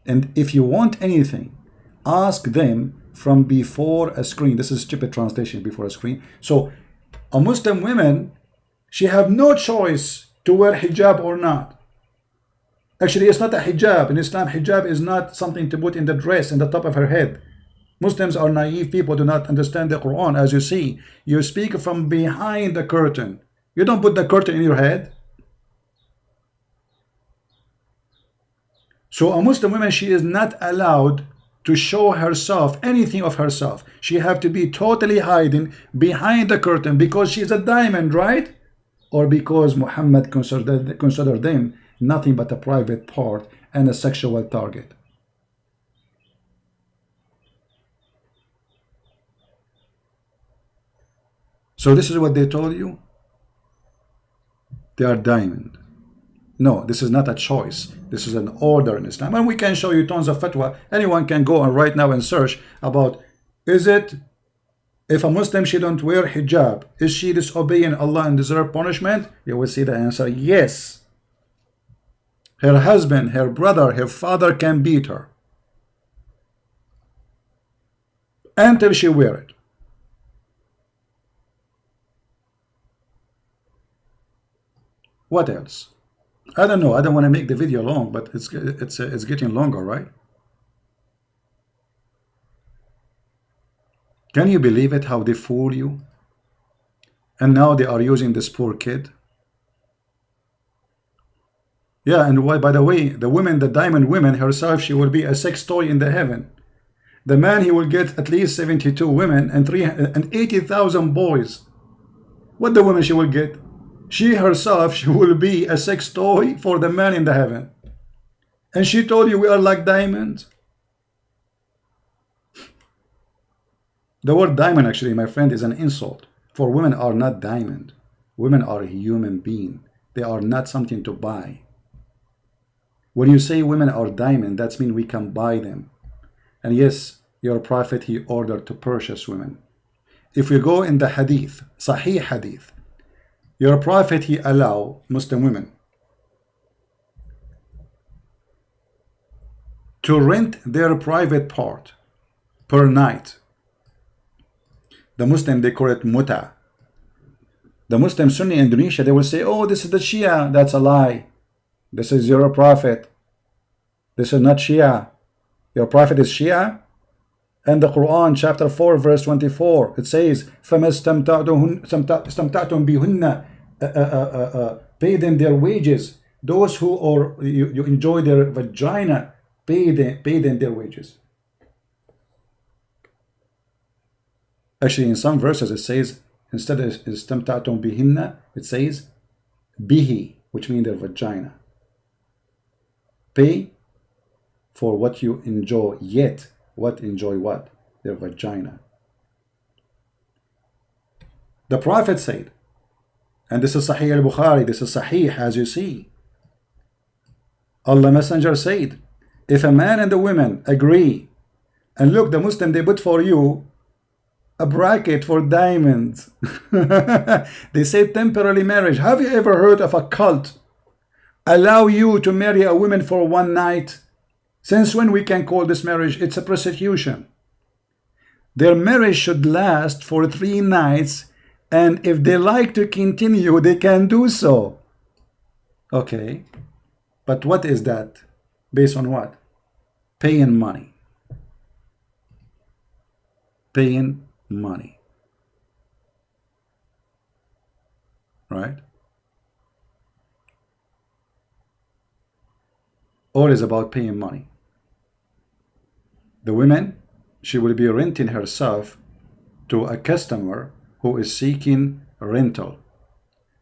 And if you want anything, ask them from before a screen. This is stupid translation, before a screen. So a Muslim woman, she have no choice to wear hijab or not. Actually, it's not a hijab. In Islam, hijab is not something to put in the dress, in the top of her head. Muslims are naive people, do not understand the Quran. As you see, you speak from behind the curtain. You don't put the curtain in your head. So a Muslim woman, she is not allowed to show herself, anything of herself. She have to be totally hiding behind the curtain because she's a diamond, right? Or because Muhammad considered them nothing but a private part and a sexual target. So this is what they told you? They are diamond. No, this is not a choice. This is an order in Islam. And we can show you tons of fatwa. Anyone can go and right now and search about, is it, if a Muslim, she don't wear hijab, is she disobeying Allah and deserve punishment? You will see the answer, yes. Her husband, her brother, her father can beat her until she wear it. What else? I don't know. I don't want to make the video long, but it's getting longer, right? Can you believe it? How they fool you? And now they are using this poor kid. Yeah, and why? By the way, the women, the diamond women herself, she will be a sex toy in the heaven. The man, he will get at least 72 women and 80,000 boys. What the woman she will get? She herself, she will be a sex toy for the man in the heaven. And she told you we are like diamonds. The word diamond, actually, my friend, is an insult. For women are not diamond. Women are a human being. They are not something to buy. When you say women are diamond, that means we can buy them. And yes, your prophet, he ordered to purchase women. If we go in the hadith, Sahih hadith, your prophet, he allow Muslim women to rent their private part per night. The Muslim, they call it muta. The Muslim Sunni Indonesia, they will say, oh, this is the Shia. That's a lie. This is your prophet. This is not Shia. Your prophet is Shia. And the Quran, chapter 4, verse 24, it says, فَمَا اسْتَمْتَعْتُمْ بِهُنَّ pay them their wages. Those who are you enjoy their vagina, pay them their wages. Actually, in some verses it says, instead of istamta'tum bihinna, it says bihi, which means their vagina. Pay for what you enjoy, yet what enjoy what? Their vagina. The Prophet said, and this is Sahih al-Bukhari, this is Sahih as you see. Allah Messenger said, if a man and a woman agree, and look, the Muslim, they put for you a bracket for diamonds. They say temporary marriage. Have you ever heard of a cult allow you to marry a woman for one night? Since when we can call this marriage? It's a prostitution. Their marriage should last for 3 nights, and if they like to continue, they can do so. Okay, but what is that? Based on what? Paying money. Paying money. Right? All is about paying money. The woman, she will be renting herself to a customer who is seeking rental.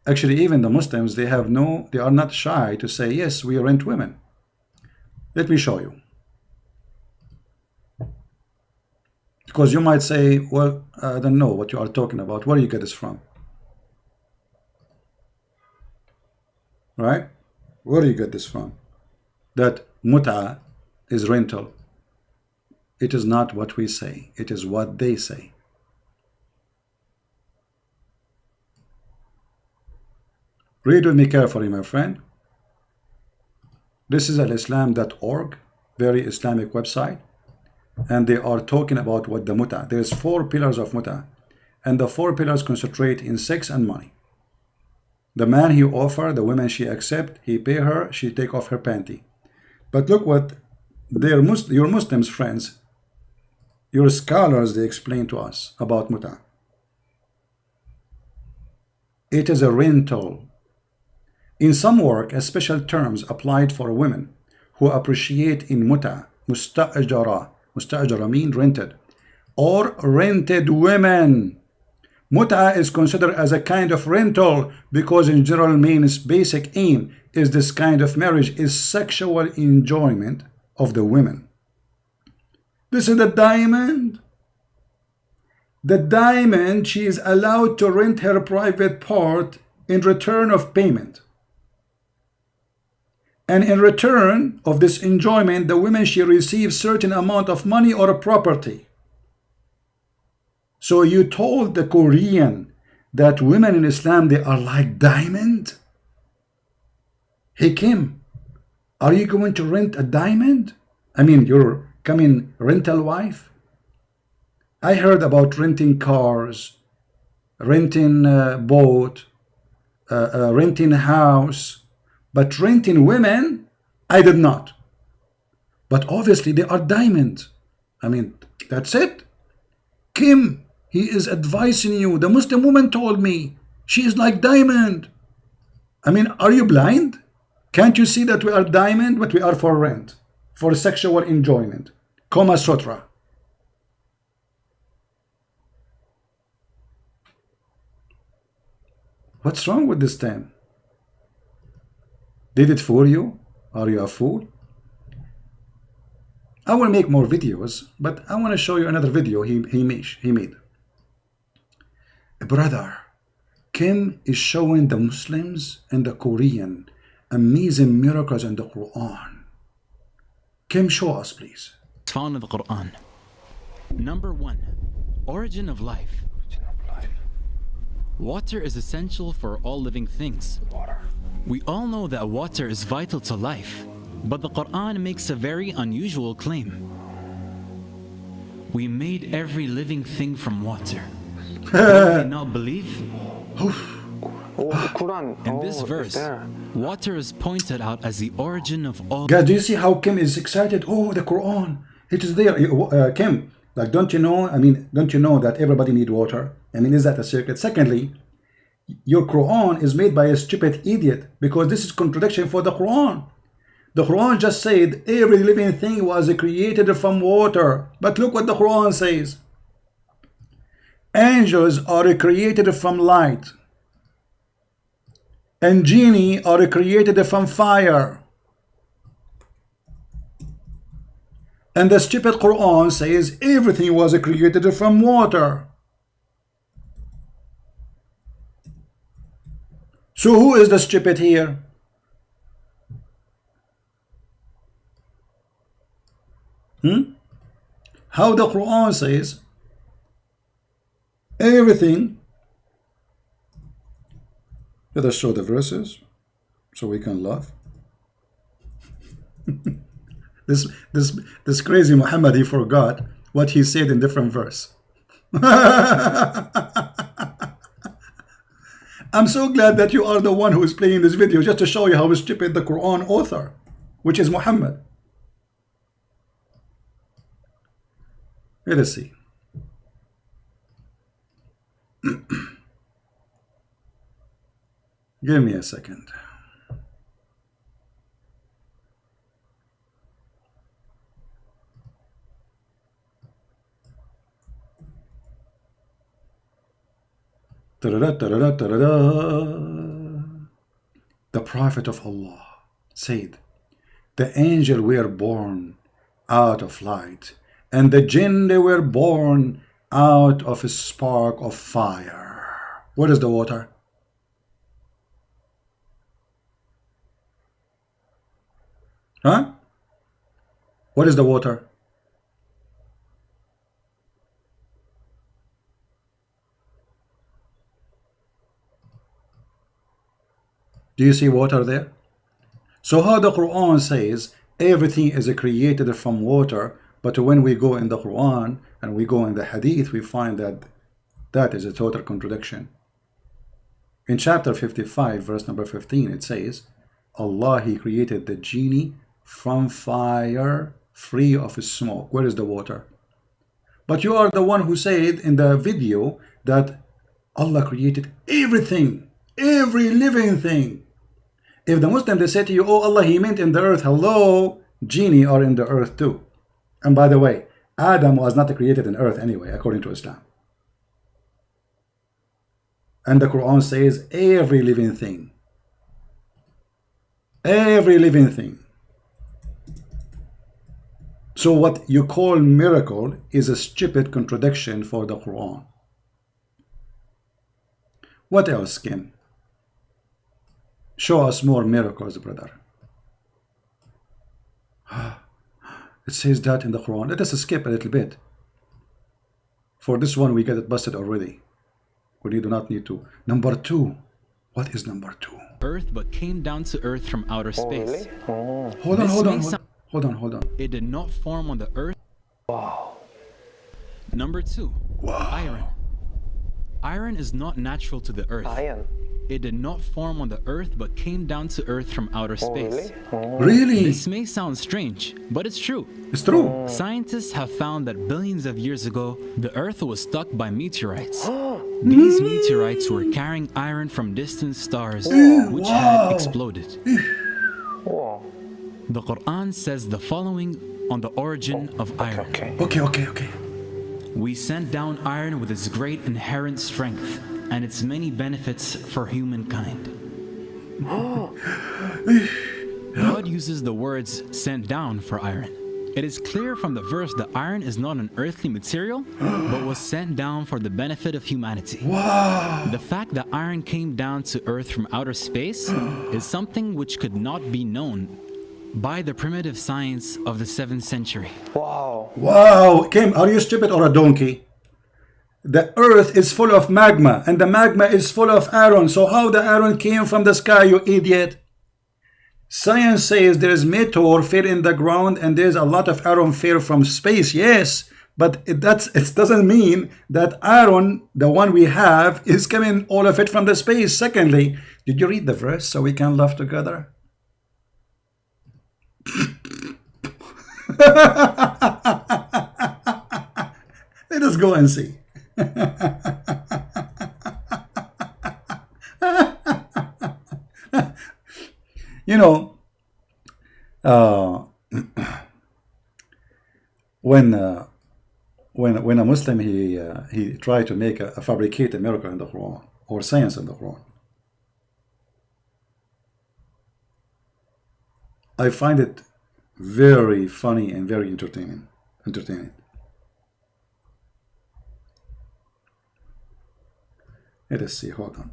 Actually, even the Muslims, they are not shy to say, yes, we rent women. Let me show you. Because you might say, well, I don't know what you are talking about. Where do you get this from? Right? Where do you get this from? That mut'a is rental. It is not what we say. It is what they say. Read with me carefully, my friend. This is Islam.org, very Islamic website. And they are talking about what the mut'a. There's 4 pillars of mut'a. And the 4 pillars concentrate in sex and money. The man he offer, the woman she accept, he pay her, she take off her panty. But look what your Muslims friends, your scholars, they explain to us about mut'a. It is a rental. In some work, a special terms applied for women who appreciate in mut'a, musta'ajara. Musta'ajara means rented, or rented women. Mut'a is considered as a kind of rental because in general means basic aim is this kind of marriage is sexual enjoyment of the women. This is the diamond. The diamond, she is allowed to rent her private part in return of payment. And in return of this enjoyment, the woman, she receives certain amount of money or property. So you told the Korean that women in Islam, they are like diamond? Hey Kim, are you going to rent a diamond? I mean, you're coming rental wife? I heard about renting cars, renting boat, renting house. But renting women, I did not. But obviously they are diamond. I mean, that's it. Kim, he is advising you. The Muslim woman told me she is like diamond. I mean, are you blind? Can't you see that we are diamond, but we are for rent, for sexual enjoyment? Kama Sutra. What's wrong with this thing? Did it fool you? Are you a fool? I will make more videos, but I want to show you another video he made. Brother, Kim is showing the Muslims and the Korean amazing miracles in the Quran. Kim, show us, please. Found in the Quran. Number 1, origin of life. Water is essential for all living things. We all know that water is vital to life, but the Quran makes a very unusual claim. We made every living thing from water. Do they not believe? In this verse, water is pointed out as the origin of all. Guys, do you see how Kim is excited? Oh, the Quran, it is there. Kim, like, don't you know? I mean, don't you know that everybody needs water? I mean, is that a secret? Secondly, your Quran is made by a stupid idiot, because this is contradiction for the Quran. The Quran just said every living thing was created from water. But look what the Quran says. angels are created from light, and genie are created from fire. And the stupid Quran says everything was created from water. So who is the stupid here? How the Quran says everything. Let us show the verses so we can laugh. This crazy Muhammad, he forgot what he said in different verse. I'm so glad that you are the one who is playing this video just to show you how stupid the Quran author, which is Muhammad. Let us see. Give me a second. The Prophet of Allah said, the angel were born out of light, and the jinn they were born out of a spark of fire. What is the water? Huh? What is the water? Do you see water there? So how the Quran says everything is created from water, but when we go in the Quran and we go in the Hadith, we find that that is a total contradiction. In chapter 55, verse number 15, it says, Allah, He created the genie from fire, free of smoke. Where is the water? But you are the one who said in the video that Allah created everything, every living thing. If the Muslim, they say to you, oh Allah, He meant in the earth, hello, genie are in the earth too. And by the way, Adam was not created in earth anyway, according to Islam. And the Quran says every living thing. Every living thing. So what you call miracle is a stupid contradiction for the Quran. What else, Kim? Show us more miracles, brother. It says that in the Quran. Let us skip a little bit. For this one, we get it busted already. We do not need to. Number 2. What is number 2? Earth, but came down to earth from outer space. Oh, really? Hold on. It did not form on the earth. wow. Number 2. Wow. Iron. Iron is not natural to the earth. Ayaan. It did not form on the earth, but came down to earth from outer Oh, space. really? Oh. Really? This may sound strange, but it's true. It's true. Scientists have found that billions of years ago, the earth was struck by meteorites. These meteorites were carrying iron from distant stars, which had exploded. Wow. The Quran says the following on the origin of iron. Okay. We sent down iron with its great inherent strength and its many benefits for humankind. God uses the words sent down for iron. It is clear from the verse that iron is not an earthly material, but was sent down for the benefit of humanity. Wow. The fact that iron came down to earth from outer space is something which could not be known by the primitive science of the 7th century. Wow. Wow. Kim, are you stupid or a donkey? The earth is full of magma, and the magma is full of iron. So how the iron came from the sky, you idiot? Science says there is meteor fell in the ground and there's a lot of iron fell from space. Yes, but it doesn't mean that iron, the one we have, is coming all of it from the space. Secondly, did you read the verse so we can laugh together? Let us go and see. You know, when when a Muslim he tried to make a fabricate a miracle in the Quran or science in the Quran, I find it very funny and very entertaining. Let us see, hold on.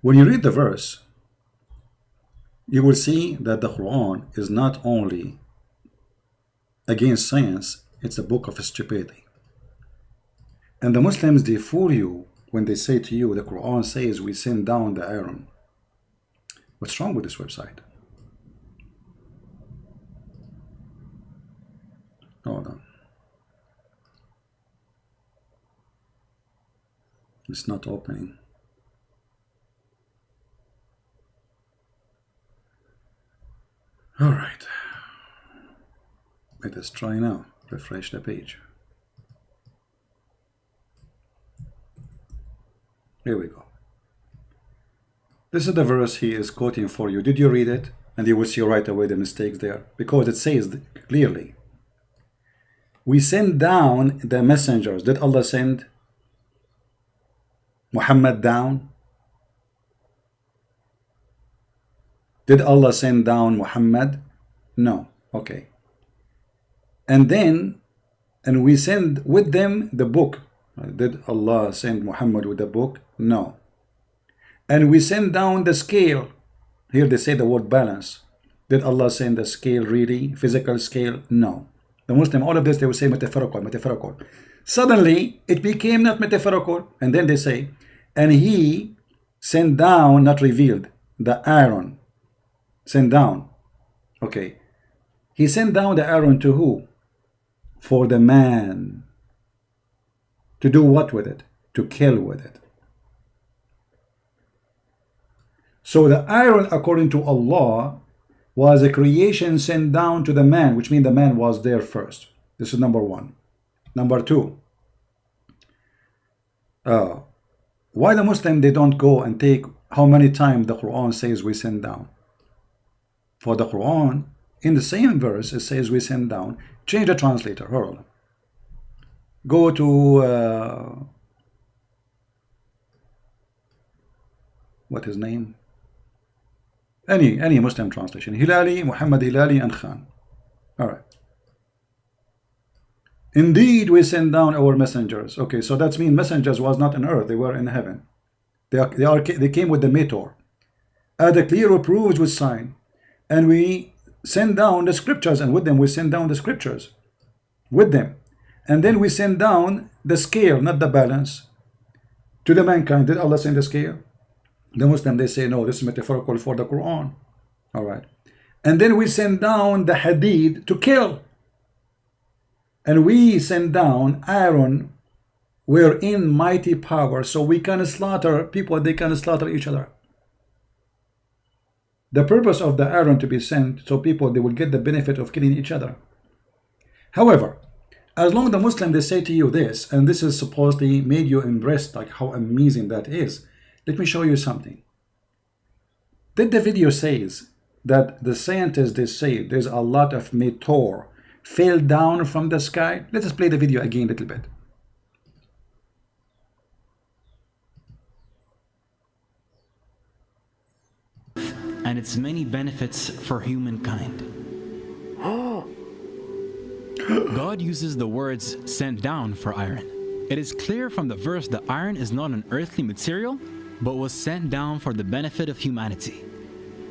When you read the verse, you will see that the Quran is not only against science, it's a book of stupidity. And the Muslims, they fool you when they say to you, the Quran says we send down the iron. What's wrong with this website? Hold on. It's not opening. All right. Let us try now. Refresh the page. Here we go. This is the verse he is quoting for you. Did you read it? And you will see right away the mistakes there, because it says clearly, we send down the messengers. Did Allah send Muhammad down? Did Allah send down Muhammad? No. Okay. And we send with them the book. Did Allah send Muhammad with the book? No. And we send down the scale. Here they say the word balance. Did Allah send the scale really? Physical scale? No. The Muslim, all of this, they will say metaphorical. Suddenly, it became not metaphorical. And then they say, and he sent down, not revealed, the iron. Sent down. Okay. He sent down the iron to who? For the man. To do what with it? To kill with it. So the iron, according to Allah, was a creation sent down to the man, which means the man was there first. This is number one. Number two, why the Muslim, they don't go and take how many times the Quran says we send down? For the Quran, in the same verse, it says we send down. Change the translator. Hold on. Go to what his name? Any Muslim translation. Hilali, Muhammad Hilali, and Khan. All right. Indeed, we send down our messengers. Okay, so that means messengers was not on earth; they were in heaven. They came with the meteor, the clear reproofs with sign, and we send down the scriptures, and with them we send down the scriptures, with them, and then we send down the scale, not the balance, to the mankind. Did Allah send the scale? The Muslim, they say no, this is metaphorical for the Quran. All right. And then we send down the hadid to kill. And we send down iron wherein mighty power, so we can slaughter people, they can slaughter each other. The purpose of the iron to be sent, so people, they will get the benefit of killing each other. However, as long as the Muslim, they say to you this, and this is supposedly made you impressed, like how amazing that is. Let me show you something. Did the video says that the scientists, they say there's a lot of meteor fell down from the sky? Let us play the video again a little bit. And its many benefits for humankind. God uses the words sent down for iron. It is clear from the verse that iron is not an earthly material, but was sent down for the benefit of humanity.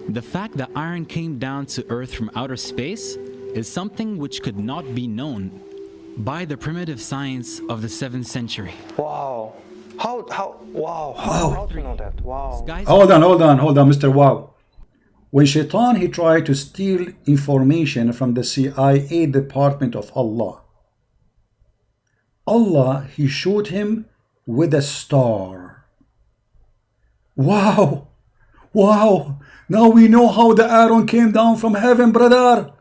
The fact that iron came down to earth from outer space is something which could not be known by the primitive science of the 7th century. Wow. How do you know that? Wow. Hold on, Mr. Wow. When Shaitan, he tried to steal information from the CIA department of Allah, he showed him with a star. Wow. Now we know how the iron came down from heaven, brother.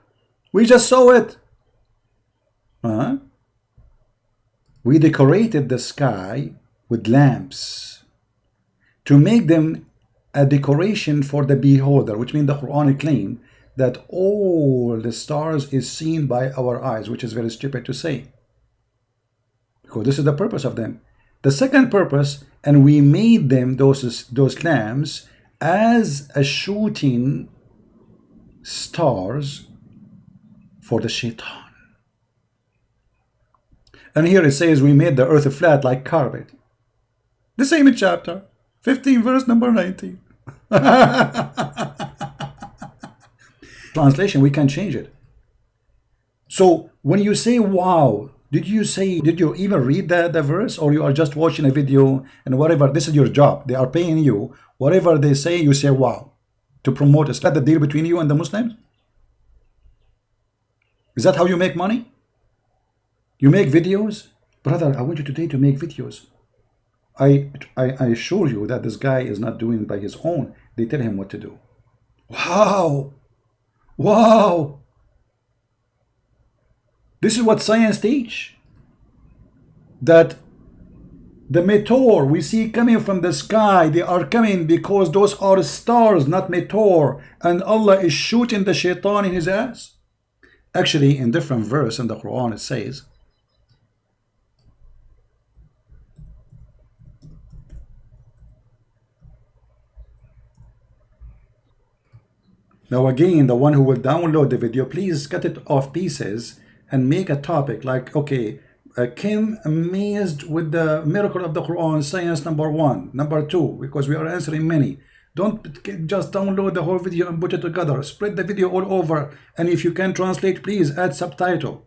We just saw it. We decorated the sky with lamps to make them a decoration for the beholder, which means the Quran claim that all the stars is seen by our eyes, which is very stupid to say, because this is the purpose of them. The second purpose, and we made them, those lamps, as a shooting stars for the shaitan. And here it says we made the earth flat like carpet. The same chapter 15 verse number 19. Translation, we can change it. So when you say wow, did you even read the verse, or you are just watching a video and whatever? This is your job. They are paying you. Whatever they say, you say wow, to promote. Is that the deal between you and the Muslims? Is that how you make money? You make videos? Brother, I want you today to make videos. I assure you that this guy is not doing it by his own. They tell him what to do. Wow. Wow. This is what science teach. That the meteor we see coming from the sky, they are coming because those are stars, not meteor. And Allah is shooting the shaitan in his ass. Actually, in different verse in the Quran, it says, now again, the one who will download the video, please cut it off pieces and make a topic like, okay, Kim amazed with the miracle of the Quran, science number 1, number 2, because we are answering many. Don't just download the whole video and put it together. Spread the video all over, and if you can translate, please add subtitle.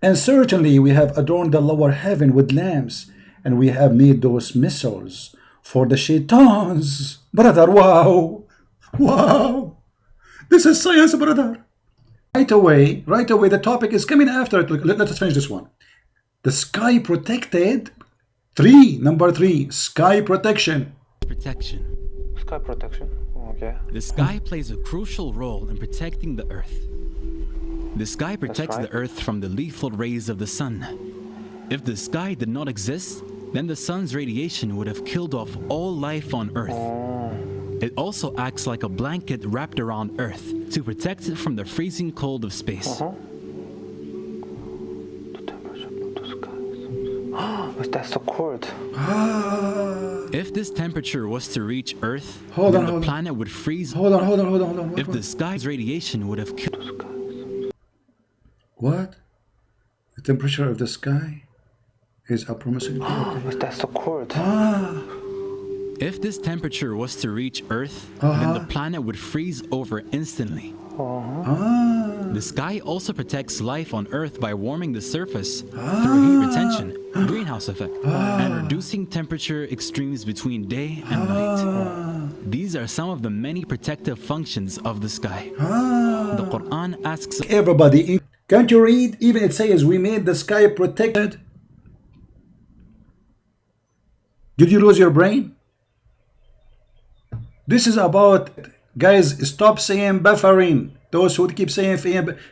And certainly we have adorned the lower heaven with lamps, and we have made those missiles for the shaitans. Brother, wow. Wow. This is science, brother. Right away, the topic is coming after it. Let us finish this one. The sky protected. Number 3, sky protection. Sky protection. Okay. The sky plays a crucial role in protecting the earth. The sky protects the earth from the lethal rays of the sun. If the sky did not exist, then the sun's radiation would have killed off all life on earth. It also acts like a blanket wrapped around Earth to protect it from the freezing cold of space. The temperature of the sky. But that's so cold. If this temperature was to reach Earth, then the planet would freeze. Hold on. If the sky's radiation would have killed the sky. What? The temperature of the sky is approximately. But that's so cold. If this temperature was to reach Earth, then the planet would freeze over instantly. The sky also protects life on Earth by warming the surface through heat retention, greenhouse effect, and reducing temperature extremes between day and night. These are some of the many protective functions of the sky. The Quran asks everybody, can't you read? Even it says we made the sky protected. Did you lose your brain? This is about, guys, stop saying buffering. Those who keep saying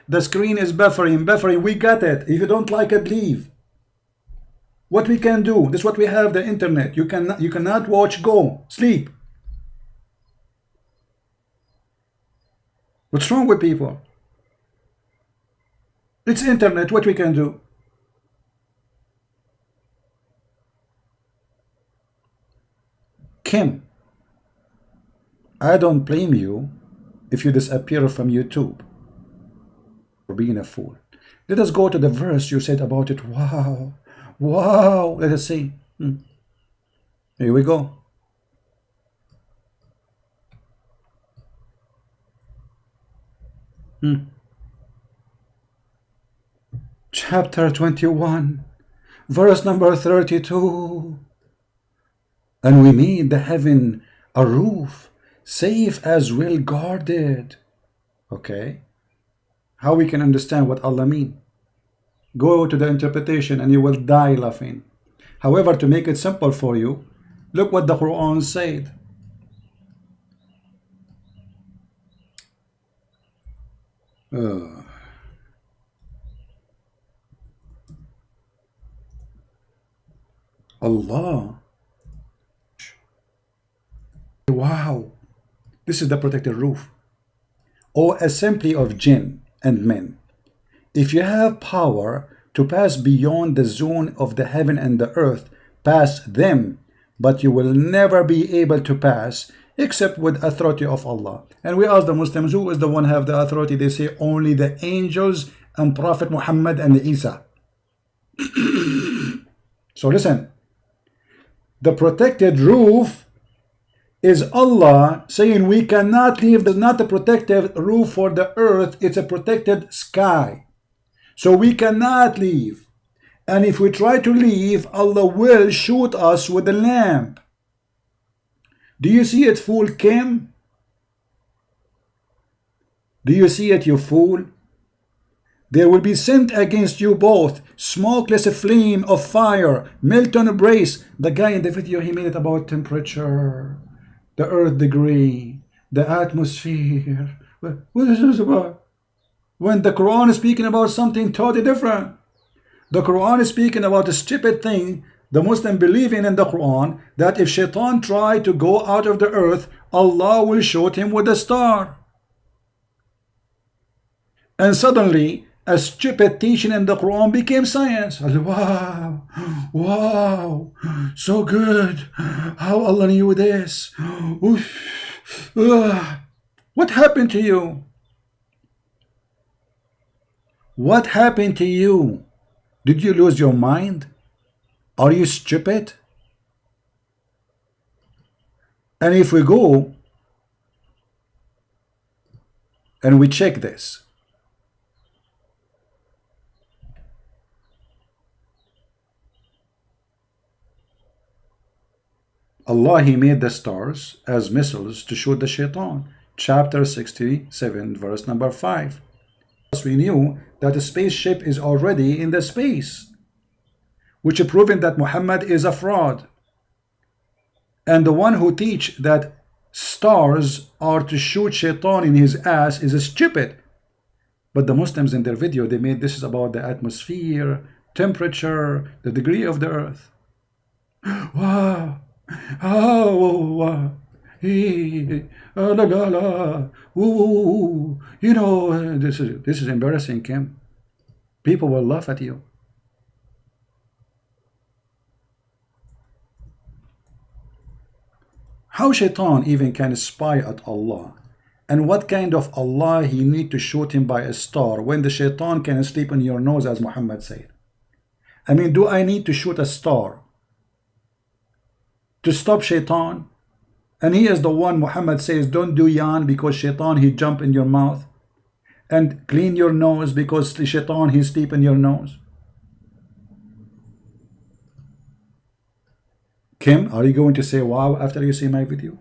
the screen is buffering, we got it. If you don't like it, leave. What we can do, this is what we have, the internet. You cannot watch, go, sleep. What's wrong with people? It's internet, what we can do. Kim, I don't blame you if you disappear from YouTube for being a fool. Let us go to the verse you said about it. Wow. Let us see. Here we go. Chapter 21, verse number 32. And we made the heaven a roof, safe as well guarded. Okay, how we can understand what Allah mean? Go to the interpretation and you will die laughing. However, to make it simple for you, look what the Quran said. Allah wow, this is the protected roof. O assembly of jinn and men, if you have power to pass beyond the zone of the heaven and the earth, pass them, but you will never be able to pass except with authority of Allah. And we ask the Muslims, who is the one have the authority? They say only the angels and Prophet Muhammad and Isa. So listen, the protected roof is Allah saying we cannot leave. It's not a protected roof for the earth, it's a protected sky. So we cannot leave. And if we try to leave, Allah will shoot us with a lamp. Do you see it, fool Kim? Do you see it, you fool? There will be sent against you both smokeless flame of fire, Milton Brace. The guy in the video, he made it about temperature, the earth degree, the atmosphere. What is this about? When the Quran is speaking about something totally different. The Quran is speaking about a stupid thing the Muslim believe in the Quran, that if Shaitan tried to go out of the earth, Allah will shoot him with a star. And suddenly, a stupid teaching in the Quran became science. Wow, wow, so good. How Allah knew this? What happened to you? What happened to you? Did you lose your mind? Are you stupid? And if we go and we check this, Allah, He made the stars as missiles to shoot the Shaitan. Chapter 67, verse number 5. We knew that a spaceship is already in the space, which is proving that Muhammad is a fraud. And the one who teach that stars are to shoot Shaitan in his ass is stupid. But the Muslims in their video, they made this is about the atmosphere, temperature, the degree of the earth. Wow. Oh, wow. You know, this is embarrassing, Kim. People will laugh at you. How Shaitan even can spy at Allah, and what kind of Allah he need to shoot him by a star when the Shaitan can sleep in your nose, as Muhammad said. I mean, do I need to shoot a star to stop Shaitan? And he is the one, Muhammad says, don't do yan because Shaitan he jump in your mouth, and clean your nose because the Shaitan he sleep in your nose. Kim, are you going to say wow after you see my video?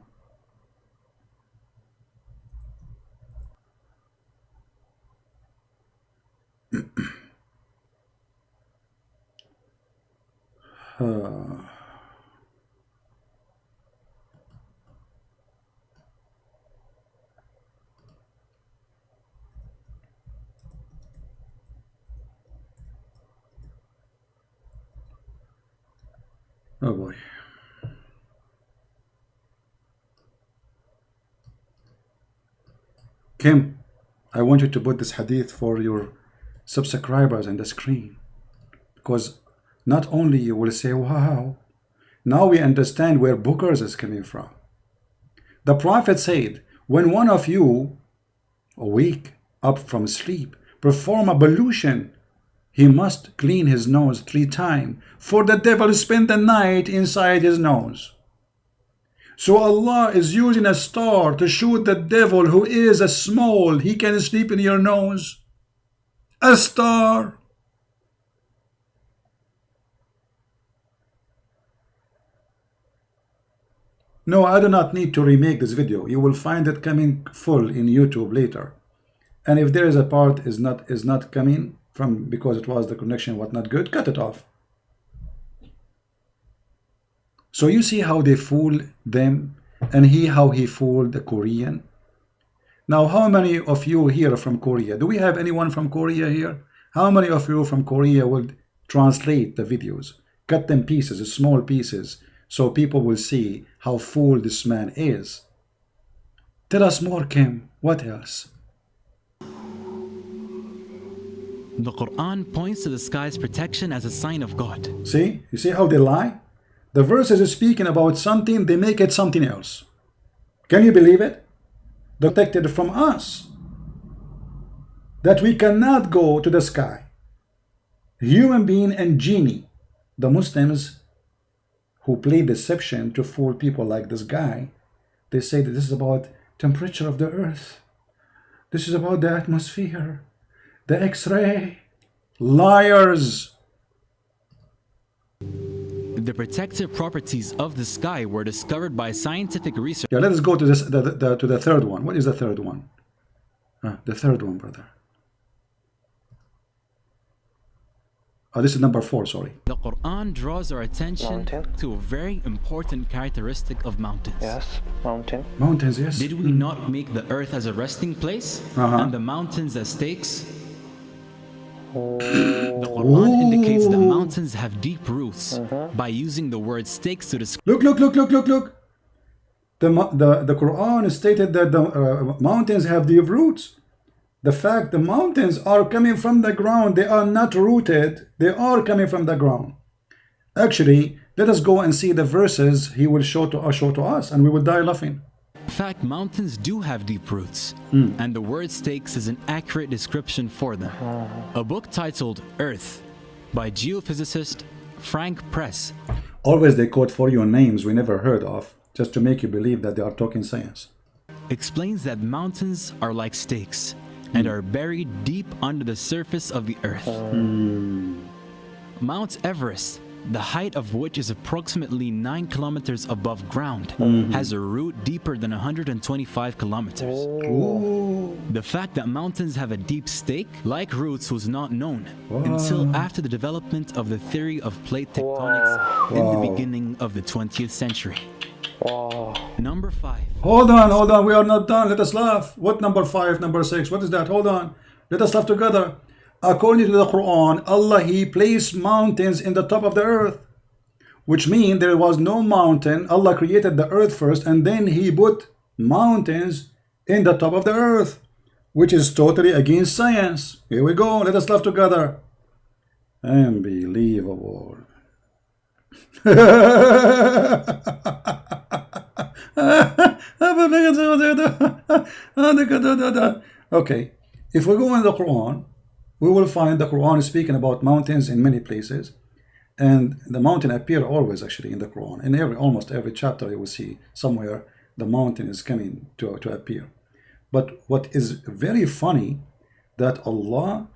Oh boy. Kim, I want you to put this hadith for your subscribers on the screen, because not only you will say, wow, now we understand where Bookers is coming from. The Prophet said, when one of you awake up from sleep, perform ablution, he must clean his nose 3 times, for the devil spend the night inside his nose. So Allah is using a star to shoot the devil who is a small. He can sleep in your nose. A star. No, I do not need to remake this video. You will find it coming full in YouTube later. And if there is a part is not coming from because it was the connection was not good, cut it off. So you see how they fool them, and how he fooled the Korean. Now, how many of you here from Korea? Do we have anyone from Korea here? How many of you from Korea will translate the videos, cut them pieces, small pieces, so people will see how fool this man is? Tell us more, Kim. What else? The Quran points to the sky's protection as a sign of God. See? You see how they lie? The verses are speaking about something, they make it something else. Can you believe it? They're protected from us. That we cannot go to the sky. Human being and genie. The Muslims who play deception to fool people like this guy, they say that this is about temperature of the earth. This is about the atmosphere. The X-ray. Liars. The protective properties of the sky were discovered by scientific research. Yeah, let us go to this to the third one. What is the third one? The third one, brother. Oh, this is number 4, sorry. The Quran draws our attention Mountain. to a very important characteristic of mountains. Yes, mountain. Mountains, yes. Did we not make the earth as a resting place and the mountains as stakes? The Quran indicates that mountains have deep roots by using the word stakes to describe. Look. The Quran stated that the mountains have deep roots. The fact the mountains are coming from the ground, they are not rooted, they are coming from the ground. Actually, let us go and see the verses he will show to us, and we will die laughing. In fact, mountains do have deep roots, and the word stakes is an accurate description for them. A book titled Earth by geophysicist Frank Press Always they quote for you names we never heard of, just to make you believe that they are talking science. explains that mountains are like stakes and are buried deep under the surface of the earth. Mount Everest, the height of which is approximately 9 kilometers above ground, has a root deeper than 125 kilometers. The fact that mountains have a deep stake, like roots, was not known until after the development of the theory of plate tectonics in the beginning of the 20th century. Number 5. Hold on, we are not done. Let us laugh. What number 5, number 6? What is that? Hold on. Let us laugh together. According to the Quran, Allah, He placed mountains in the top of the earth, which means there was no mountain. Allah created the earth first, and then He put mountains in the top of the earth, which is totally against science. Here we go. Let us laugh together. Unbelievable. Okay, if we go in the Quran, we will find the Quran is speaking about mountains in many places, and the mountain appear always actually in the Quran. In almost every chapter you will see somewhere the mountain is coming to appear. But what is very funny, that Allah,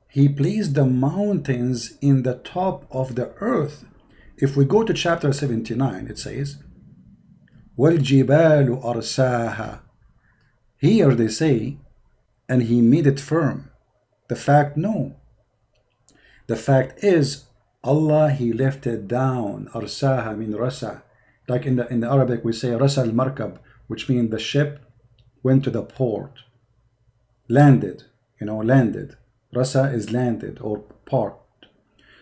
He placed the mountains in the top of the earth. If we go to chapter 79, it says, وَالْجِبَالُ أَرْسَاهَا. Here they say, and He made it firm. The fact, no. The fact is, Allah, He left it down. Arsaha mean rasa. Like in the Arabic we say rasa al-markab, which means the ship went to the port. Landed, landed. Rasa is landed or parked.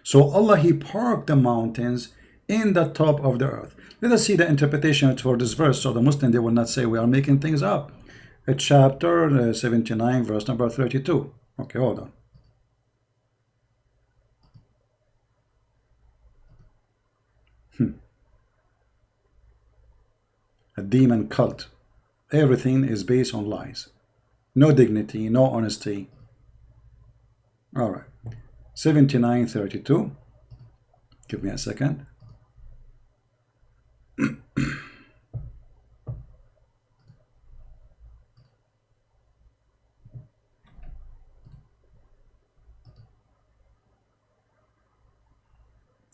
So Allah, He parked the mountains in the top of the earth. Let us see the interpretation for this verse, so the Muslim, they will not say we are making things up. It's chapter 79, verse number 32. Okay, hold on. A demon cult. Everything is based on lies. No dignity, no honesty. All right. 79:32. Give me a second.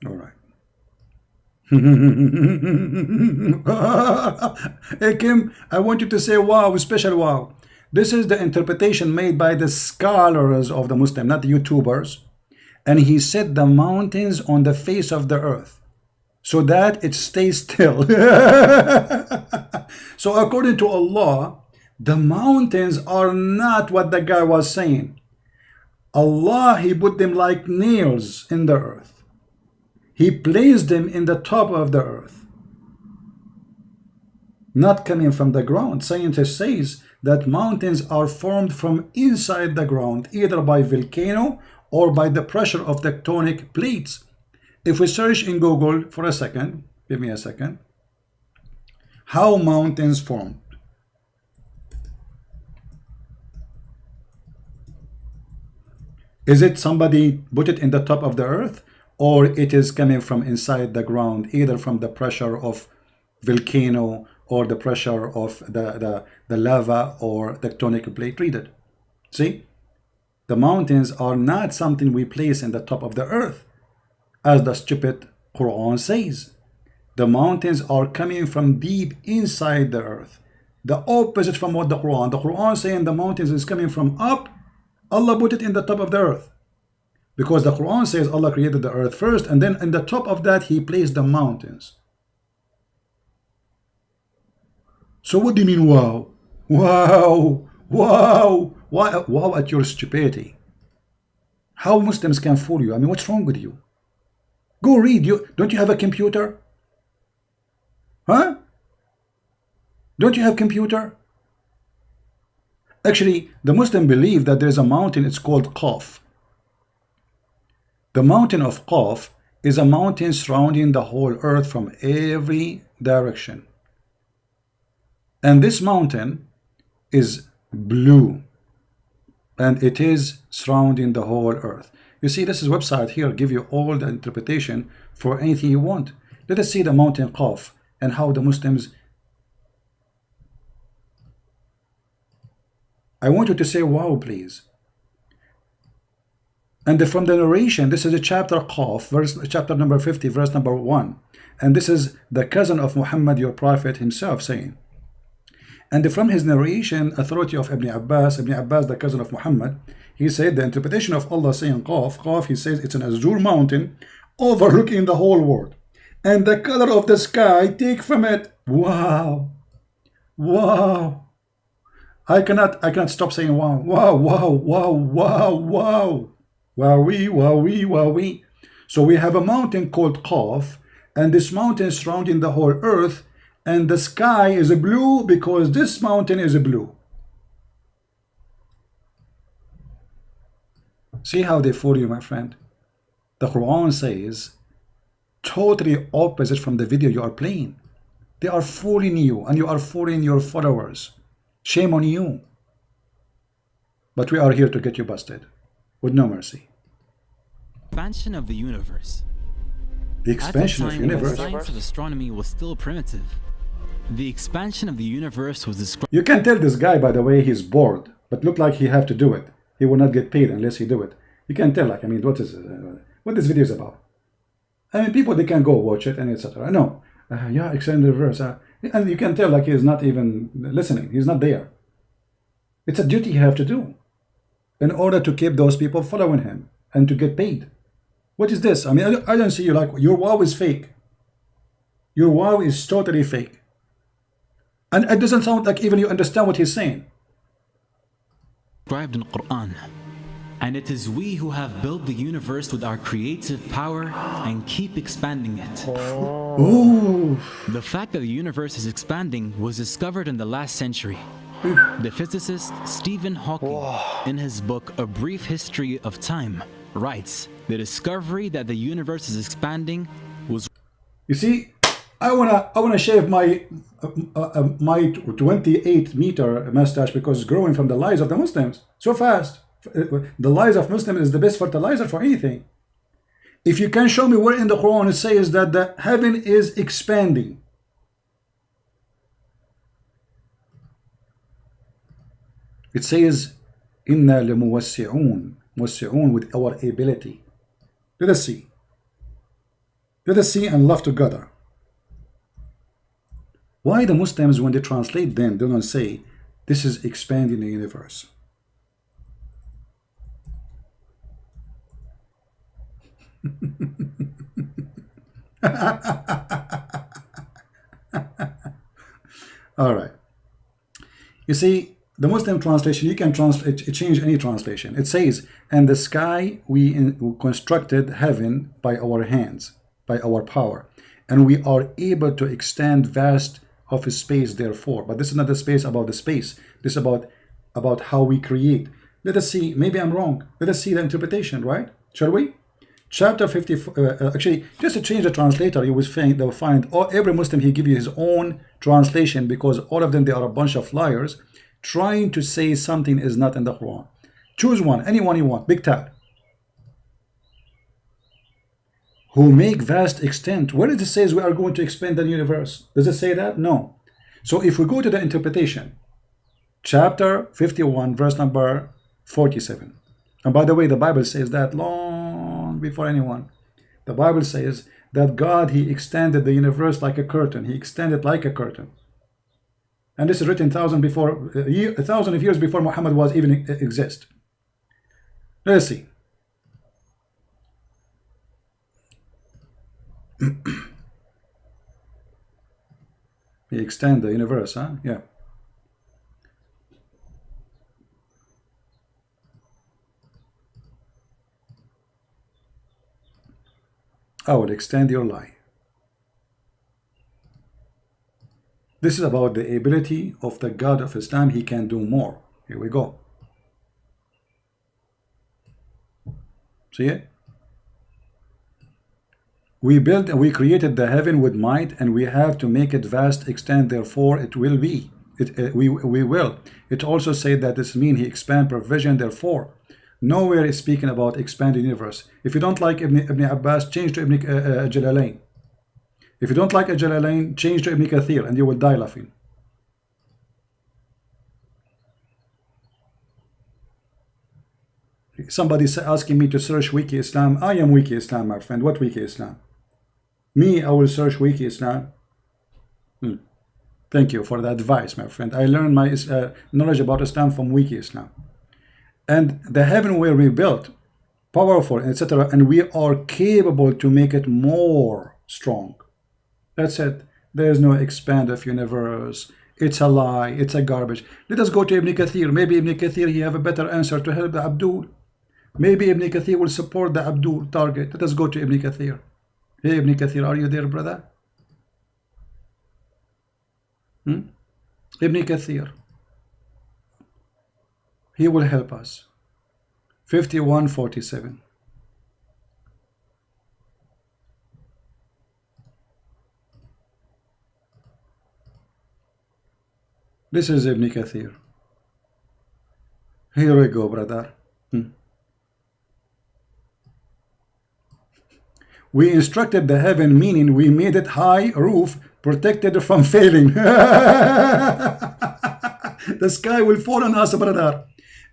All right. Hey Kim, I want you to say wow, special wow. This is the interpretation made by the scholars of the Muslim, not the YouTubers. And he set the mountains on the face of the earth so that it stays still. So according to Allah, the mountains are not what the guy was saying. Allah, He put them like nails in the earth. He placed them in the top of the earth. not coming from the ground. Scientists says that mountains are formed from inside the ground, either by volcano or by the pressure of tectonic plates. If we search in Google for a second, give me a second, how mountains formed. Is it somebody put it in the top of the earth, or it is coming from inside the ground, either from the pressure of volcano or the pressure of the lava or tectonic plate? Read it. See, the mountains are not something we place in the top of the earth, as the stupid Quran says. The mountains are coming from deep inside the earth. The opposite from what the Quran saying the mountains is coming from up. Allah put it in the top of the earth, because the Quran says Allah created the earth first, and then in the top of that He placed the mountains. So what do you mean, wow? Wow, wow, wow at your stupidity? How Muslims can fool you? I mean, what's wrong with you? Go read. Don't you have a computer? Huh? Don't you have computer? Actually, the Muslim believe that there is a mountain, it's called Qaf. The mountain of Qaf is a mountain surrounding the whole earth from every direction. And this mountain is blue, and it is surrounding the whole earth. You see, this is website here, give you all the interpretation for anything you want. Let us see the mountain Qaf and how the Muslims. I want you to say wow, please. And from the narration, this is a chapter Qaf, chapter number 50, verse number 1. And this is the cousin of Muhammad, your prophet himself, saying. And from his narration, authority of Ibn Abbas, the cousin of Muhammad, he said the interpretation of Allah saying Qaf, he says it's an azure mountain overlooking the whole world. And the color of the sky, take from it. Wow. Wow. I cannot stop saying wow, wow, wow, wow, wow, wow. Wowee, wowee, wowee. So we have a mountain called Qaf, and this mountain is surrounding the whole earth, and the sky is blue because this mountain is blue. See how they fool you, my friend? The Quran says totally opposite from the video you are playing. They are fooling you, and you are fooling your followers. Shame on you. But we are here to get you busted with no mercy. Expansion of the universe. The expansion of the universe. The science of astronomy was still primitive. The expansion of the universe was described. You can tell this guy, by the way, he's bored, but look like he have to do it. He will not get paid unless he do it. You can tell, like, I mean, what this video is about. I mean, people, they can go watch it and etc. No, yeah, extend the verse. And you can tell, like, he is not even listening. He's not there. It's a duty you have to do in order to keep those people following him and to get paid. What is this? I mean, I don't see you, like, your wow is fake. Your wow is totally fake. And it doesn't sound like even you understand what he's saying. Described in Quran. And it is we who have built the universe with our creative power and keep expanding it. Ooh. The fact that the universe is expanding was discovered in the last century. The physicist Stephen Hawking, in his book A Brief History of Time, writes, the discovery that the universe is expanding was... You see, I wanna shave my 28-meter mustache because it's growing from the lies of the Muslims so fast. The lies of Muslims is the best fertilizer for anything. If you can show me where in the Quran it says that the heaven is expanding. It says, Inna lamuwassi'un, muwassi'un, with our ability. Let us see. Let us see and love together. Why the Muslims, when they translate them, they don't say, this is expanding the universe? All right. You see, the Muslim translation, you can change any translation. It says, and the sky we constructed heaven by our hands, by our power, and we are able to extend vast of space therefore. But this is not the space about the space. This is about how we create. Let us see, maybe I'm wrong. Let us see the interpretation, right? Shall we? Chapter 54, actually, just to change the translator, you will find every Muslim, he give you his own translation, because all of them, they are a bunch of liars trying to say something is not in the Quran. Choose one, anyone you want, big tab. Who make vast extent. Where does it say we are going to expand the universe? Does it say that? No. So if we go to the interpretation, chapter 51, verse number 47. And by the way, the Bible says that long before anyone. The Bible says that God, he extended the universe like a curtain. He extended like a curtain. And this is written 1,000 of years before Muhammad was even exist. Let's see. He extend the universe, huh? Yeah. I will extend your lie. This is about the ability of the God of Islam. He can do more. Here we go. See it? We built and we created the heaven with might, and we have to make it vast extent, therefore it will be. We will. It also said that this means he expand provision, therefore. Nowhere is speaking about expanding universe. If you don't like Ibn Abbas, change to Ibn Jalalain. If you don't like Jalalain, change to Ibn Kathir, and you will die laughing. Somebody asking me to search Wiki Islam. I am Wiki Islam, my friend. What Wiki Islam? Me, I will search Wiki Islam. Thank you for the advice, my friend. I learned my knowledge about Islam from Wiki Islam. And the heaven where we built, powerful, etc., and we are capable to make it more strong. That's it. There is no expand of universe. It's a lie. It's a garbage. Let us go to Ibn Kathir. Maybe Ibn Kathir, he have a better answer to help the Abdul. Maybe Ibn Kathir will support the Abdul target. Let us go to Ibn Kathir. Hey, Ibn Kathir, are you there, brother? Ibn Kathir. He will help us. 51:47. This is Ibn Kathir. Here we go, brother. We instructed the heaven, meaning we made it high roof, protected from failing. The sky will fall on us, brother.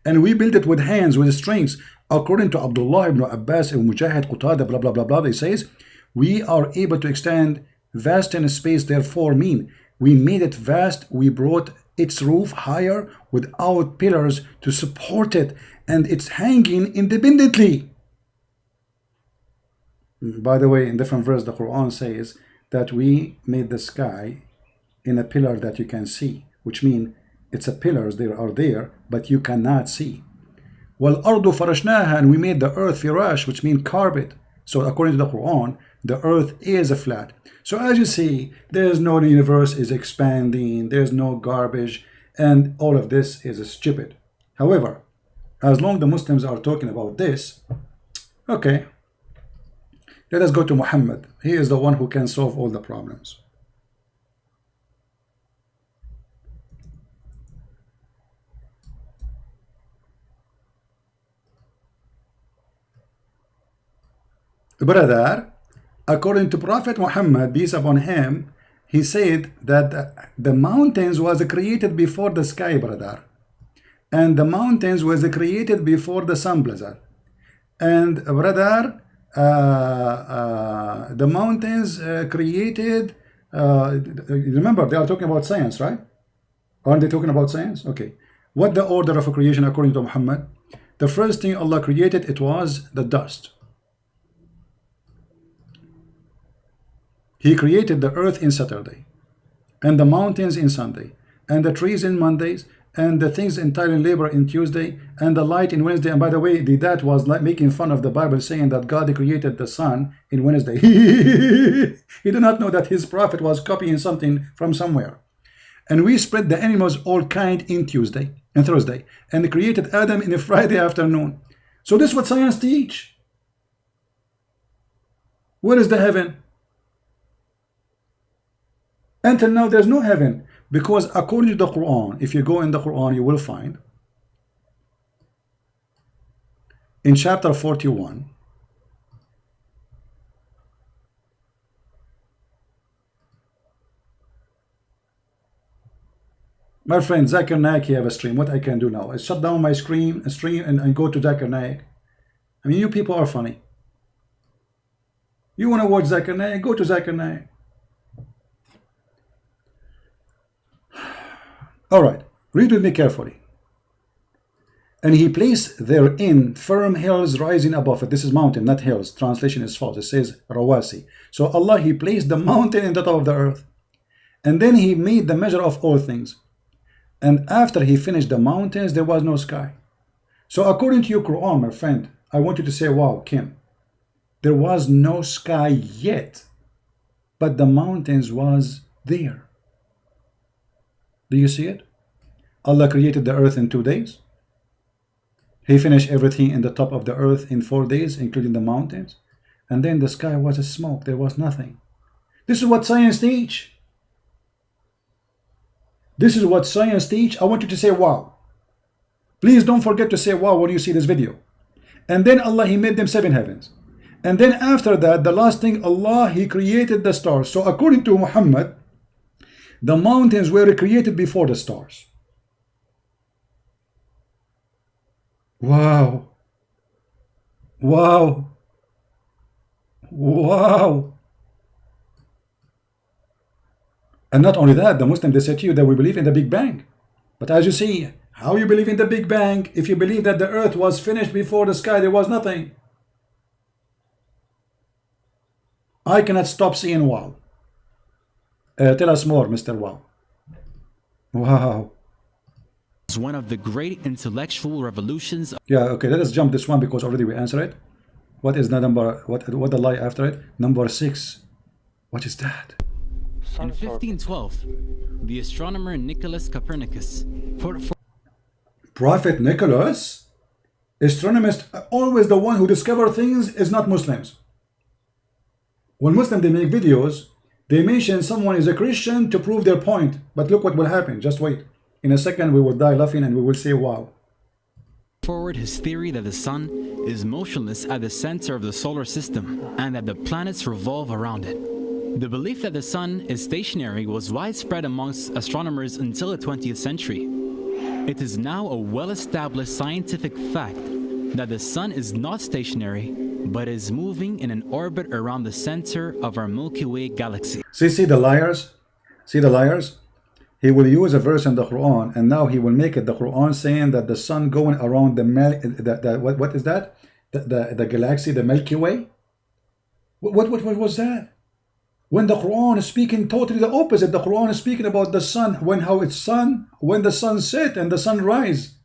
And we built it with hands, with strings. According to Abdullah ibn Abbas and Mujahid Qatada, blah, blah, blah, blah, he says, we are able to extend vast in space, therefore mean. We made it vast, we brought its roof higher without pillars to support it, and it's hanging independently. By the way, in different verse, the Quran says that we made the sky in a pillar that you can see, which means it's a pillars, they are there, but you cannot see. Well, ardu farashnaha, and we made the earth firash, which means carpet. So according to the Quran, the earth is a flat. So as you see, there's no universe is expanding, there's no garbage, and all of this is stupid. However, as long as the Muslims are talking about this, okay, let us go to Muhammad. He is the one who can solve all the problems. Brother, according to Prophet Muhammad, peace upon him, he said that the mountains was created before the sky, brother. And the mountains was created before the sun, brother. And brother, the mountains created, remember they are talking about science, right? Aren't they talking about science? Okay. What the order of creation according to Muhammad? The first thing Allah created, it was the dust. He created the earth in Saturday, and the mountains in Sunday, and the trees in Mondays, and the things entirely labor in Tuesday, and the light in Wednesday. And by the way, that was like making fun of the Bible, saying that God created the sun in Wednesday. He did not know that his prophet was copying something from somewhere. And we spread the animals all kind in Tuesday and Thursday, and created Adam in a Friday afternoon. So this is what science teach. Where is the heaven? Until now there's no heaven, because according to the Quran, if you go in the Quran, you will find in chapter 41, my friend Zakir Naik, he have a stream. What I can do now is shut down my stream and go to Zakir Naik. I mean, you people are funny. You want to watch Zakir Naik? Go to Zakir Naik. All right, read with me carefully. And he placed therein firm hills rising above it. This is mountain, not hills. Translation is false. It says Rawasi. So Allah, he placed the mountain in the top of the earth. And then he made the measure of all things. And after he finished the mountains, there was no sky. So according to your Quran, my friend, I want you to say, wow, Kim, there was no sky yet, but the mountains was there. Do you see it? Allah created the earth in 2 days. He finished everything in the top of the earth in 4 days, including the mountains. And then the sky was a smoke. There was nothing. This is what science teach. This is what science teach. I want you to say wow. Please don't forget to say wow when you see this video. And then Allah, he made them 7 heavens. And then after that, the last thing, Allah, he created the stars. So according to Muhammad, the mountains were created before the stars. Wow. Wow. Wow. And not only that, the Muslims, they say to you that we believe in the Big Bang. But as you see, how you believe in the Big Bang if you believe that the earth was finished before the sky, there was nothing? I cannot stop seeing wow. Tell us more, Mr. Wow. Wow. It's one of the great intellectual revolutions. Yeah, okay, let us jump this one because already we answered it. What is the number, what the lie after it? Number 6. What is that? In 1512, the astronomer Nicholas Copernicus put forth. Prophet Nicholas? Astronomist, always the one who discover things is not Muslims. When Muslims, they make videos, they mention someone is a Christian to prove their point. But look what will happen. Just wait. In a second, we will die laughing and we will say, wow. Forward his theory that the sun is motionless at the center of the solar system and that the planets revolve around it. The belief that the sun is stationary was widespread amongst astronomers until the 20th century. It is now a well-established scientific fact that the sun is not stationary, but is moving in an orbit around the center of our Milky Way galaxy. See the liars? See the liars? He will use a verse in the Quran, and now he will make it the Quran saying that the sun going around what is that? The galaxy, the Milky Way? What was that? When the Quran is speaking totally the opposite. The Quran is speaking about the sun, when the sun set and the sun rise.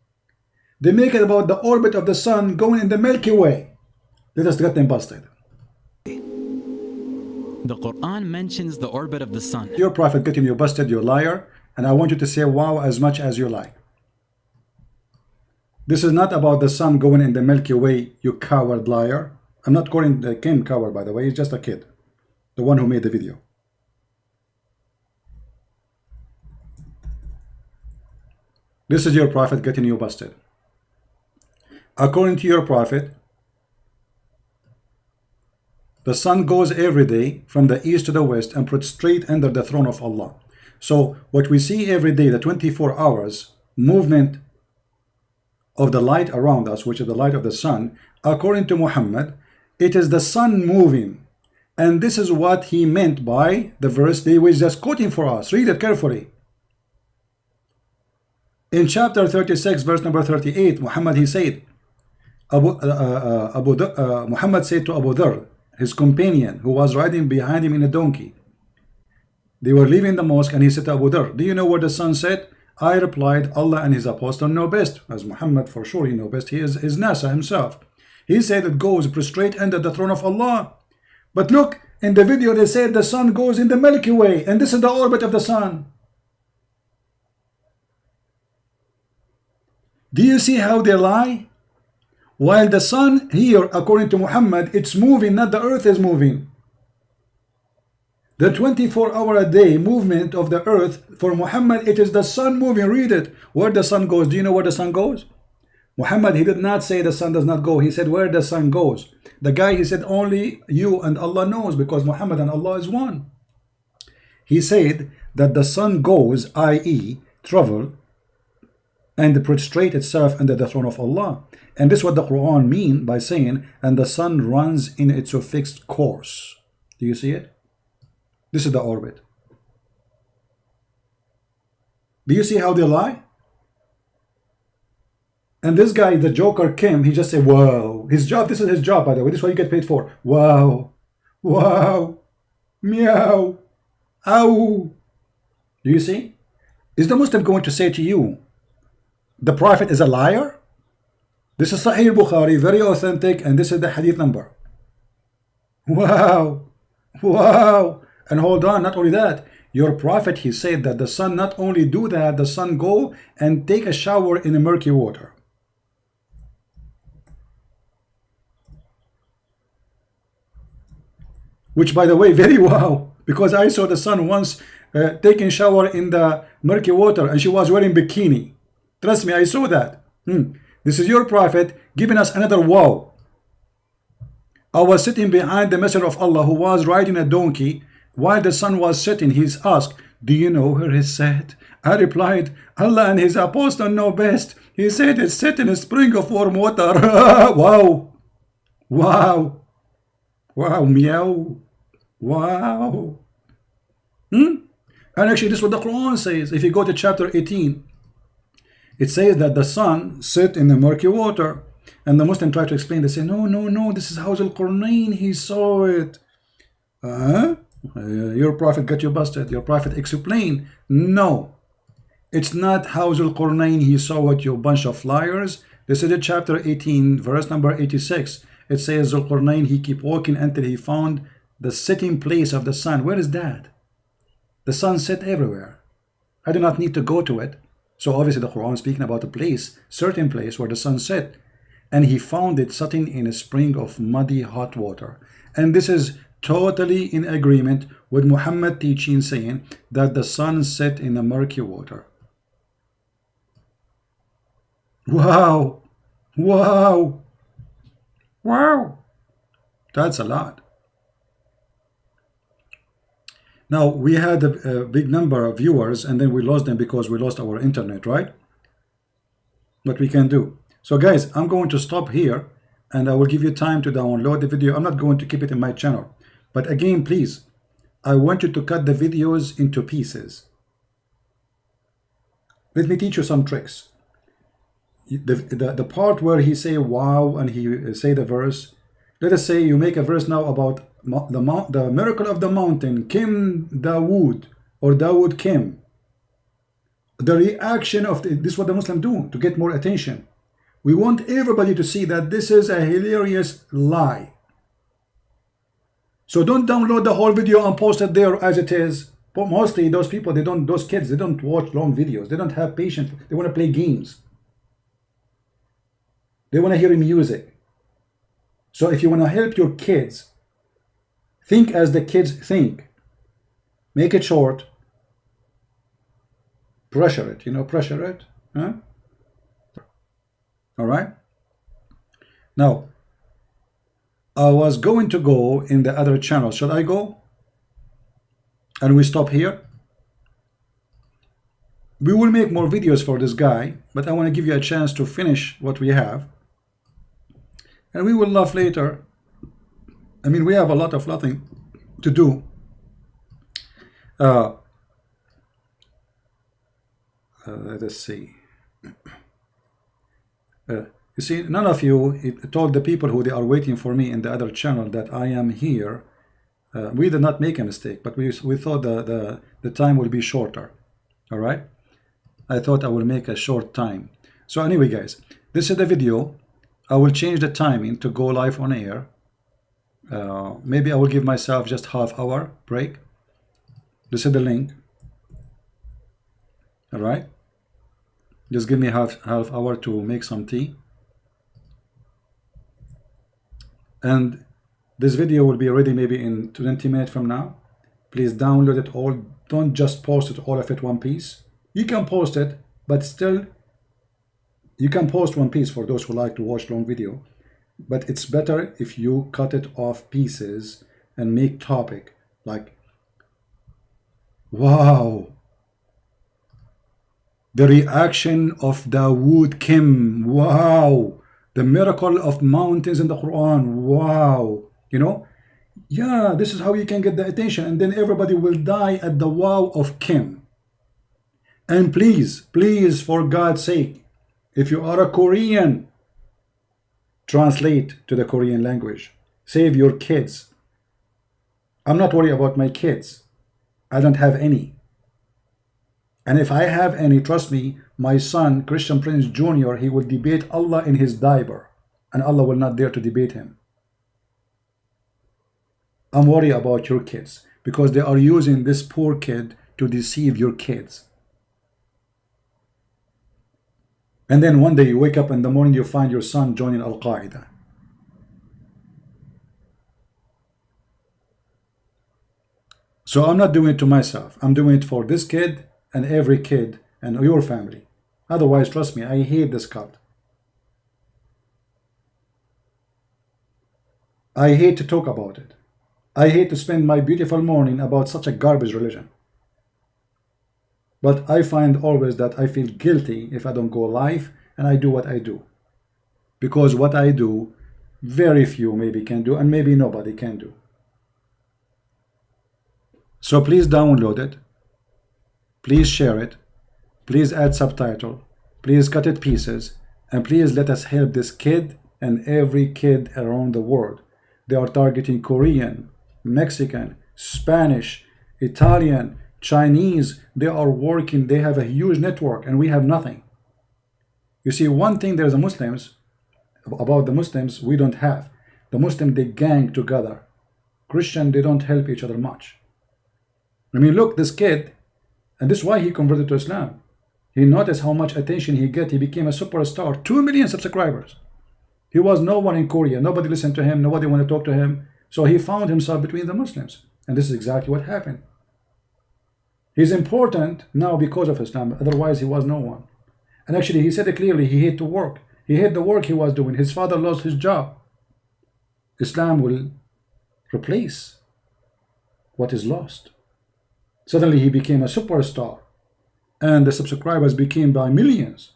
They make it about the orbit of the sun going in the Milky Way. Let us get them busted. The Quran mentions the orbit of the sun. Your prophet getting you busted, you liar. And I want you to say wow as much as you like. This is not about the sun going in the Milky Way, you coward liar. I'm not calling Kim coward, by the way. He's just a kid. The one who made the video. This is your prophet getting you busted. According to your prophet, the sun goes every day from the east to the west and put straight under the throne of Allah. So what we see every day, the 24 hours movement of the light around us, which is the light of the sun, according to Muhammad, it is the sun moving. And this is what he meant by the verse they were just quoting for us. Read it carefully. In chapter 36, verse number 38, Muhammad, he said, Muhammad said to Abu Dhar, his companion, who was riding behind him in a donkey. They were leaving the mosque, and he said to Abu Dhar, do you know where the sun set? I replied, Allah and his apostle know best. As Muhammad, for sure, he knows best. He is NASA himself. He said it goes prostrate under the throne of Allah. But look, in the video they said the sun goes in the Milky Way, and this is the orbit of the sun. Do you see how they lie? While the sun here, according to Muhammad, it's moving, not the earth is moving. The 24-hour-a-day movement of the earth, for Muhammad, it is the sun moving. Read it. Where the sun goes. Do you know where the sun goes? Muhammad, he did not say the sun does not go. He said where the sun goes. The guy, he said only you and Allah knows, because Muhammad and Allah is one. He said that the sun goes, i.e. travel, and prostrate itself under the throne of Allah. And this is what the Quran mean by saying, and the sun runs in its fixed course. Do you see it? This is the orbit. Do you see how they lie? And this guy, the Joker Kim, he just said, wow. His job, this is his job, by the way. This is what you get paid for. Wow. Wow. Meow. Ow. Do you see? Is the Muslim going to say to you, the Prophet is a liar? This is Sahih Bukhari, very authentic, and this is the hadith number. Wow. Wow. And hold on, not only that, your Prophet, he said that the sun not only do that, the sun go and take a shower in the murky water. Which, by the way, very wow, because I saw the sun once taking shower in the murky water, and she was wearing bikini. Trust me, I saw that. This is your Prophet giving us another wow. I was sitting behind the Messenger of Allah, who was riding a donkey while the sun was setting. He's asked, do you know where it's set? I replied, Allah and his apostle know best. He said it's set in a spring of warm water. Wow. Wow. Wow. Meow. Wow. And actually, this is what the Quran says. If you go to chapter 18, it says that the sun set in the murky water. And the Muslim try to explain. They say, no, no, no. This is Hawz al-Qurnayn. He saw it. Your Prophet got you busted. Your Prophet explained. No. It's not Hawz al-Qurnayn. He saw it, you bunch of liars. This is in chapter 18, verse number 86. It says, Zul-Qurnayn, he kept walking until he found the setting place of the sun. Where is that? The sun set everywhere. I do not need to go to it. So obviously the Quran is speaking about a place, certain place where the sun set. And he found it sitting in a spring of muddy hot water. And this is totally in agreement with Muhammad teaching, saying that the sun set in the murky water. Wow. Wow. Wow. That's a lot. Now, we had a big number of viewers, and then we lost them because we lost our internet, right? What we can do. So guys, I'm going to stop here, and I will give you time to download the video. I'm not going to keep it in my channel. But again, please, I want you to cut the videos into pieces. Let me teach you some tricks. The part where he say wow and he say the verse, let us say you make a verse now about the miracle of the mountain, Kim Daud or Daud Kim. The reaction of this is what the Muslim do to get more attention. We want everybody to see that this is a hilarious lie. So don't download the whole video and post it there as it is. But mostly those people, those kids, they don't watch long videos. They don't have patience. They want to play games. They want to hear music. So if you want to help your kids, think as the kids think. Make it short. Pressure it, pressure it. Huh? All right. Now, I was going to go in the other channel. Should I go? And we stop here. We will make more videos for this guy, but I want to give you a chance to finish what we have. And we will laugh later. I mean, we have a lot of nothing to do. Let us see. You see, none of you told the people who they are waiting for me in the other channel that I am here. We did not make a mistake, but we thought the time will be shorter. All right. I thought I will make a short time. So anyway, guys, this is the video. I will change the timing to go live on air. Maybe I will give myself just half-hour break. This is the link. All right. Just give me half hour to make some tea. And this video will be ready maybe in 20 minutes from now. Please download it all. Don't just post it all of it one piece. You can post it, but still you can post one piece for those who like to watch long video. But it's better if you cut it off pieces and make topic like, wow, the reaction of Daud Kim, wow, the miracle of mountains in the Quran, wow, you know, yeah, this is how you can get the attention, and then everybody will die at the wow of Kim. And please, please, for God's sake, if you are a Korean, translate to the Korean language. Save your kids. I'm not worried about my kids. I don't have any. And if I have any, trust me, my son, ChristianPrince Jr., he will debate Allah in his diaper, and Allah will not dare to debate him. I'm worried about your kids because they are using this poor kid to deceive your kids. And then one day you wake up in the morning, you find your son joining Al-Qaeda. So I'm not doing it to myself. I'm doing it for this kid and every kid and your family. Otherwise, trust me, I hate this cult. I hate to talk about it. I hate to spend my beautiful morning about such a garbage religion. But I find always that I feel guilty if I don't go live and I do what I do. Because what I do, very few maybe can do, and maybe nobody can do. So please download it. Please share it. Please add subtitle. Please cut it pieces. And please let us help this kid and every kid around the world. They are targeting Korean, Mexican, Spanish, Italian, Chinese. They are working. They have a huge network and we have nothing. You see, one thing there's a Muslims, about the Muslims we don't have. The Muslims, they gang together. Christian, they don't help each other much. I mean, look, this kid, and this is why he converted to Islam. He noticed how much attention he get. He became a superstar, 2 million subscribers. He was no one in Korea. Nobody listened to him. Nobody wanted to talk to him. So he found himself between the Muslims. And this is exactly what happened. He's important now because of Islam. Otherwise, he was no one. And actually, he said it clearly. He hated to work. He hated the work he was doing. His father lost his job. Islam will replace what is lost. Suddenly, he became a superstar. And the subscribers became by millions.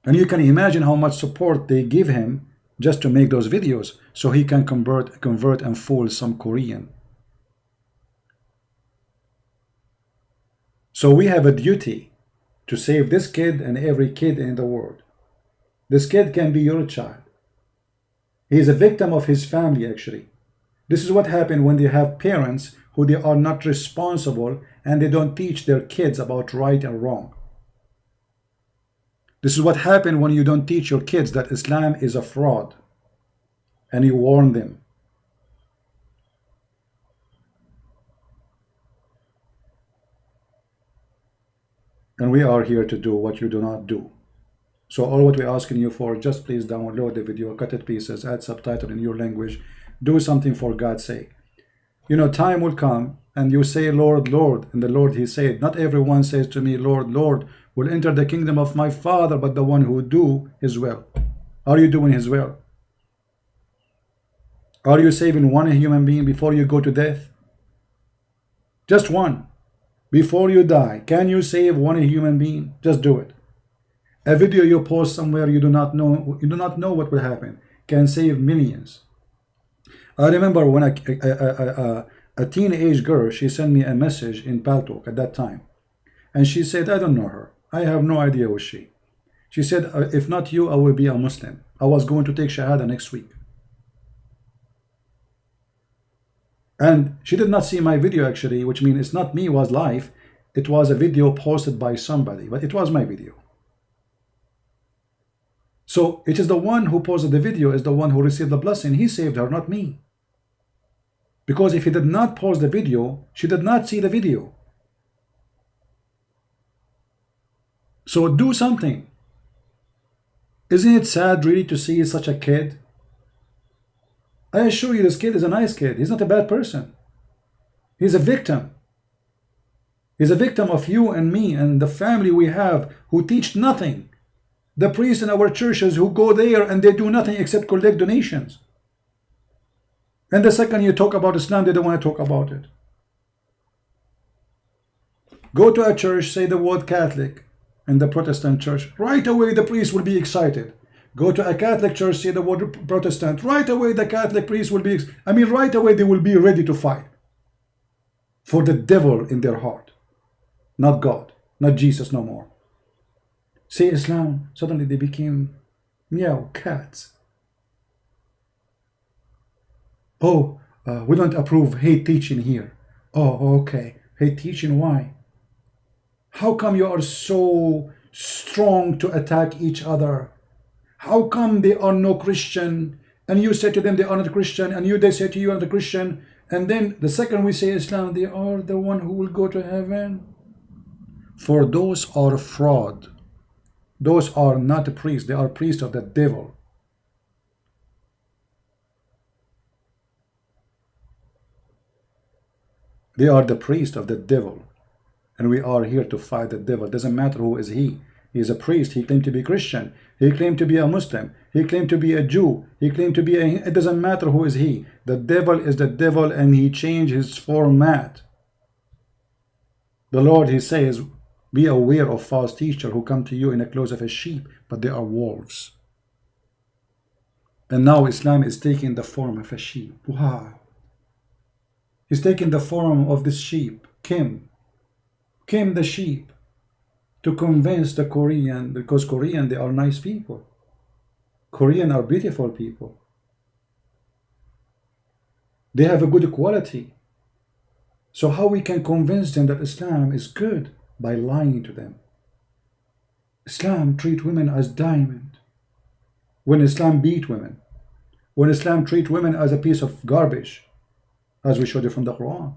And you can imagine how much support they give him just to make those videos so he can convert and fool some Korean. So we have a duty to save this kid and every kid in the world. This kid can be your child. He is a victim of his family, actually. This is what happened when they have parents who they are not responsible and they don't teach their kids about right and wrong. This is what happened when you don't teach your kids that Islam is a fraud and you warn them. And we are here to do what you do not do. So all what we're asking you for, just please download the video, cut it pieces, add subtitle in your language, do something for God's sake. You know, time will come and you say, Lord, Lord, and the Lord, he said, not everyone says to me, Lord, Lord, will enter the kingdom of my Father, but the one who do his will. Are you doing his will? Are you saving one human being before you go to death? Just one. Before you die, can you save one human being? Just do it. A video you post somewhere you do not know what will happen, can save millions. I remember when a teenage girl, she sent me a message in PalTalk at that time. And she said, I don't know her. I have no idea who she. She said, if not you, I will be a Muslim. I was going to take Shahada next week. And she did not see my video actually, which means it's not me, it was live. It was a video posted by somebody, but it was my video. So it is the one who posted the video is the one who received the blessing. He saved her, not me. Because if he did not post the video, she did not see the video. So do something. Isn't it sad really to see such a kid? I assure you this kid is a nice kid. He's not a bad person. He's a victim. He's a victim of you and me and the family we have who teach nothing. The priests in our churches who go there and they do nothing except collect donations. And the second you talk about Islam, they don't want to talk about it. Go to a church, say the word Catholic in the Protestant church. Right away the priest will be excited. Go to a Catholic church, say the word Protestant. Right away the Catholic priest will be, right away they will be ready to fight for the devil in their heart. Not God, not Jesus no more. Say Islam, suddenly they became meow cats. Oh, we don't approve hate teaching here. Oh, okay. Hate teaching, why? How come you are so strong to attack each other? How come they are no Christian and you say to them they are not Christian and they say to you are the Christian, and then the second we say Islam, they are the one who will go to heaven? For those are fraud. Those are not priests. They are priests of the devil. They are the priest of the devil. And we are here to fight the devil. Doesn't matter who is he. He is a priest. He claimed to be Christian. He claimed to be a Muslim. He claimed to be a Jew. He claimed to be a... It doesn't matter who is he. The devil is the devil and he changed his format. The Lord, he says, be aware of false teachers who come to you in the clothes of a sheep, but they are wolves. And now Islam is taking the form of a sheep. Wow. He's taking the form of this sheep, Kim the sheep, to convince the Korean, because Korean, they are nice people. Korean are beautiful people. They have a good quality. So how we can convince them that Islam is good? By lying to them. Islam treat women as diamond. When Islam beat women. When Islam treat women as a piece of garbage, as we showed you from the Quran.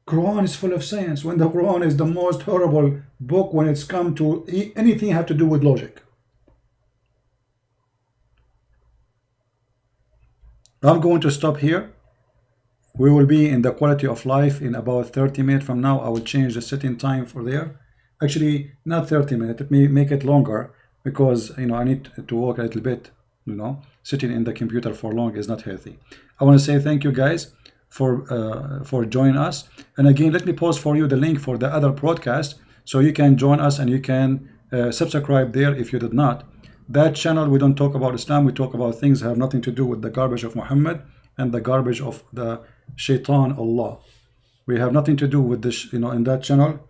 Quran is full of science, when the Quran is the most horrible book when it's come to anything have to do with logic. I'm going to stop here. We will be in the quality of life in about 30 minutes from now. I will change the setting time for there. Actually, not 30 minutes. Let me make it longer because I need to walk a little bit. Sitting in the computer for long is not healthy. I want to say thank you guys for joining us. And again, let me post for you the link for the other broadcast so you can join us and you can subscribe there if you did not. That channel, we don't talk about Islam. We talk about things that have nothing to do with the garbage of Muhammad and the garbage of the Shaitan Allah. We have nothing to do with this, in that channel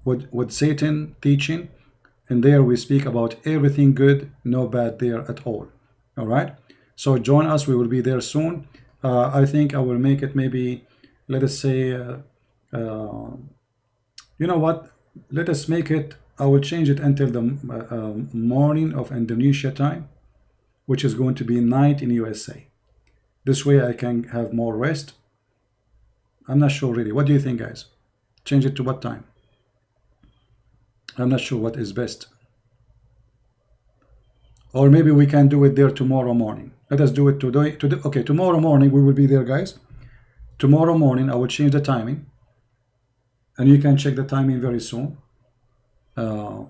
with Satan teaching. And there we speak about everything good, no bad there at all. All right. So join us. We will be there soon. I think I will make it maybe, let us say, you know what? Let us make it, I will change it until the morning of Indonesia time, which is going to be night in USA. This way I can have more rest. I'm not sure really. What do you think, guys? Change it to what time? I'm not sure what is best. Or maybe we can do it there tomorrow morning. Let us do it today. Okay, tomorrow morning we will be there, guys. Tomorrow morning I will change the timing. And you can check the timing very soon. And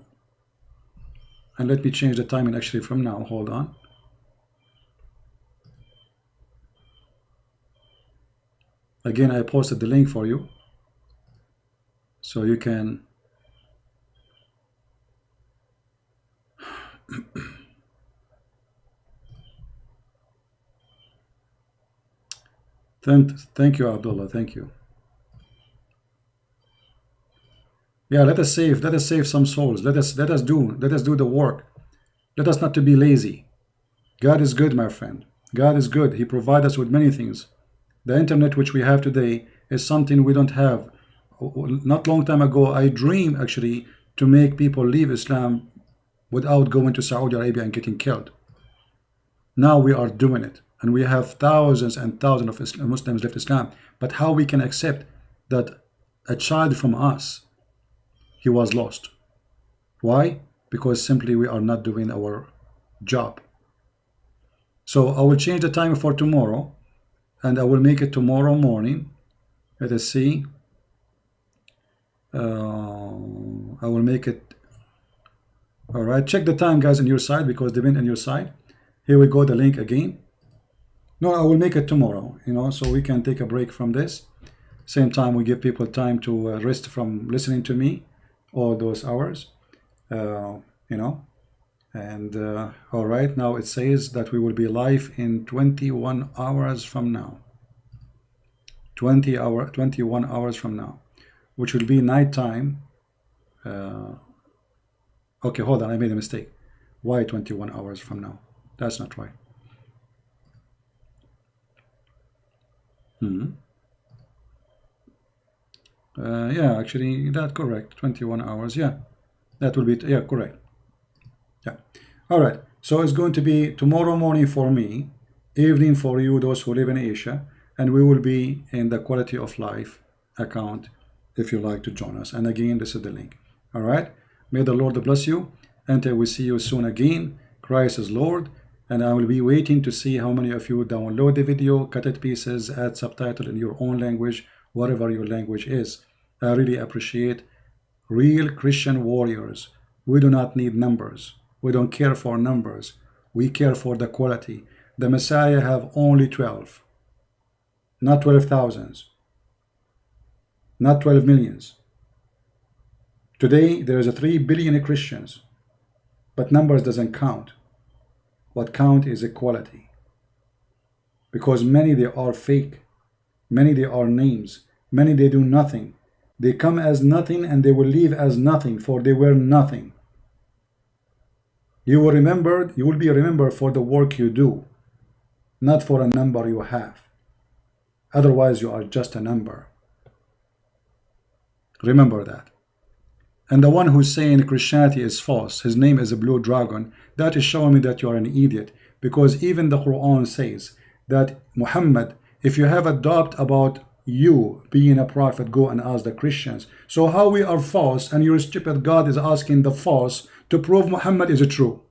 let me change the timing actually from now. Hold on. Again, I posted the link for you. So you can... Thank you, Abdullah. Thank you. Yeah, let us save some souls. Let us do the work. Let us not to be lazy. God is good, my friend. God is good. He provides us with many things. The internet which we have today is something we don't have. Not long time ago, I dreamed actually to make people leave Islam without going to Saudi Arabia and getting killed. Now we are doing it. And we have thousands and thousands of Muslims left Islam. But how we can accept that a child from us, he was lost. Why? Because simply we are not doing our job. So I will change the time for tomorrow, and I will make it tomorrow morning. Let us see. I will make it. All right, check the time, guys, on your side, because they've been on your side. Here we go, the link again. No, I will make it tomorrow, you know, so we can take a break from this. Same time, we give people time to rest from listening to me all those hours, you know. And all right, now it says that we will be live in 21 hours from now. 21 hours from now, which will be nighttime. Okay, hold on, I made a mistake. Why 21 hours from now? That's not right. Yeah, actually, that's correct. 21 hours. Yeah, that will be, yeah, correct. Yeah. All right. So it's going to be tomorrow morning for me, evening for you, those who live in Asia, and we will be in the Quality of Life account if you like to join us. And again, this is the link. All right. May the Lord bless you. Until we see you soon again. Christ is Lord. And I will be waiting to see how many of you download the video, cut it pieces, add subtitle in your own language, whatever your language is. I really appreciate real Christian warriors. We do not need numbers. We don't care for numbers. We care for the quality. The Messiah have only 12. Not 12,000s. Not 12 millions. Today, there is a 3 billion Christians. But numbers doesn't count. What count is equality. Because many they are fake. Many they are names. Many they do nothing. They come as nothing and they will leave as nothing, for they were nothing. You will be remembered for the work you do, not for a number you have. Otherwise you are just a number. Remember that. And the one who's saying Christianity is false, his name is a blue dragon, that is showing me that you are an idiot. Because even the Quran says that Muhammad, if you have a doubt about you being a prophet, go and ask the Christians. So how we are false and your stupid God is asking the false to prove Muhammad is true?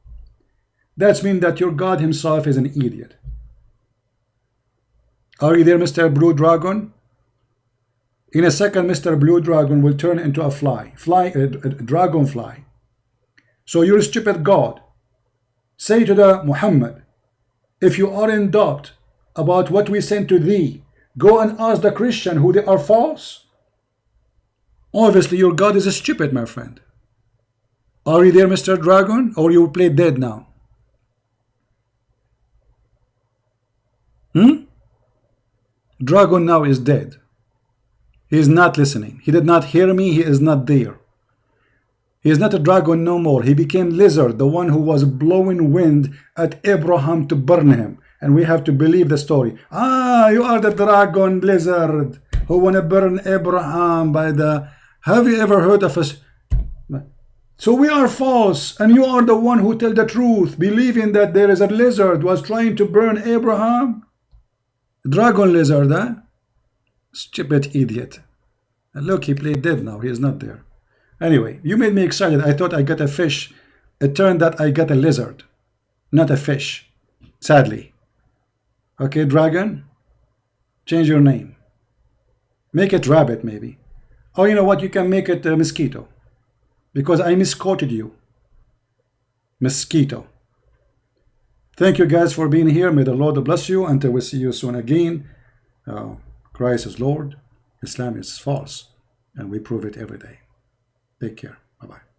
That means that your God himself is an idiot. Are you there, Mr. Blue Dragon? In a second, Mr. Blue Dragon will turn into a dragonfly. So your stupid God, say to the Muhammad, if you are in doubt about what we sent to thee, go and ask the Christian who they are false. Obviously, your God is stupid, my friend. Are you there, Mr. Dragon, or you play dead now? Dragon now is dead. He is not listening. He did not hear me. He is not there. He is not a dragon no more. He became lizard, the one who was blowing wind at Abraham to burn him. And we have to believe the story. Ah, you are the dragon lizard who want to burn Abraham by the... Have you ever heard of us? So we are false, and you are the one who tell the truth, believing that there is a lizard was trying to burn Abraham. Dragon lizard, huh? Stupid idiot. And look, he played dead now. He is not there. Anyway, you made me excited. I thought I got a fish. It turned out I got a lizard, not a fish. Sadly. Okay, dragon, change your name. Make it rabbit, maybe. Oh, you know what? You can make it a mosquito. Because I misquoted you. Mosquito. Thank you guys for being here. May the Lord bless you. Until we see you soon again. Christ is Lord. Islam is false. And we prove it every day. Take care. Bye-bye.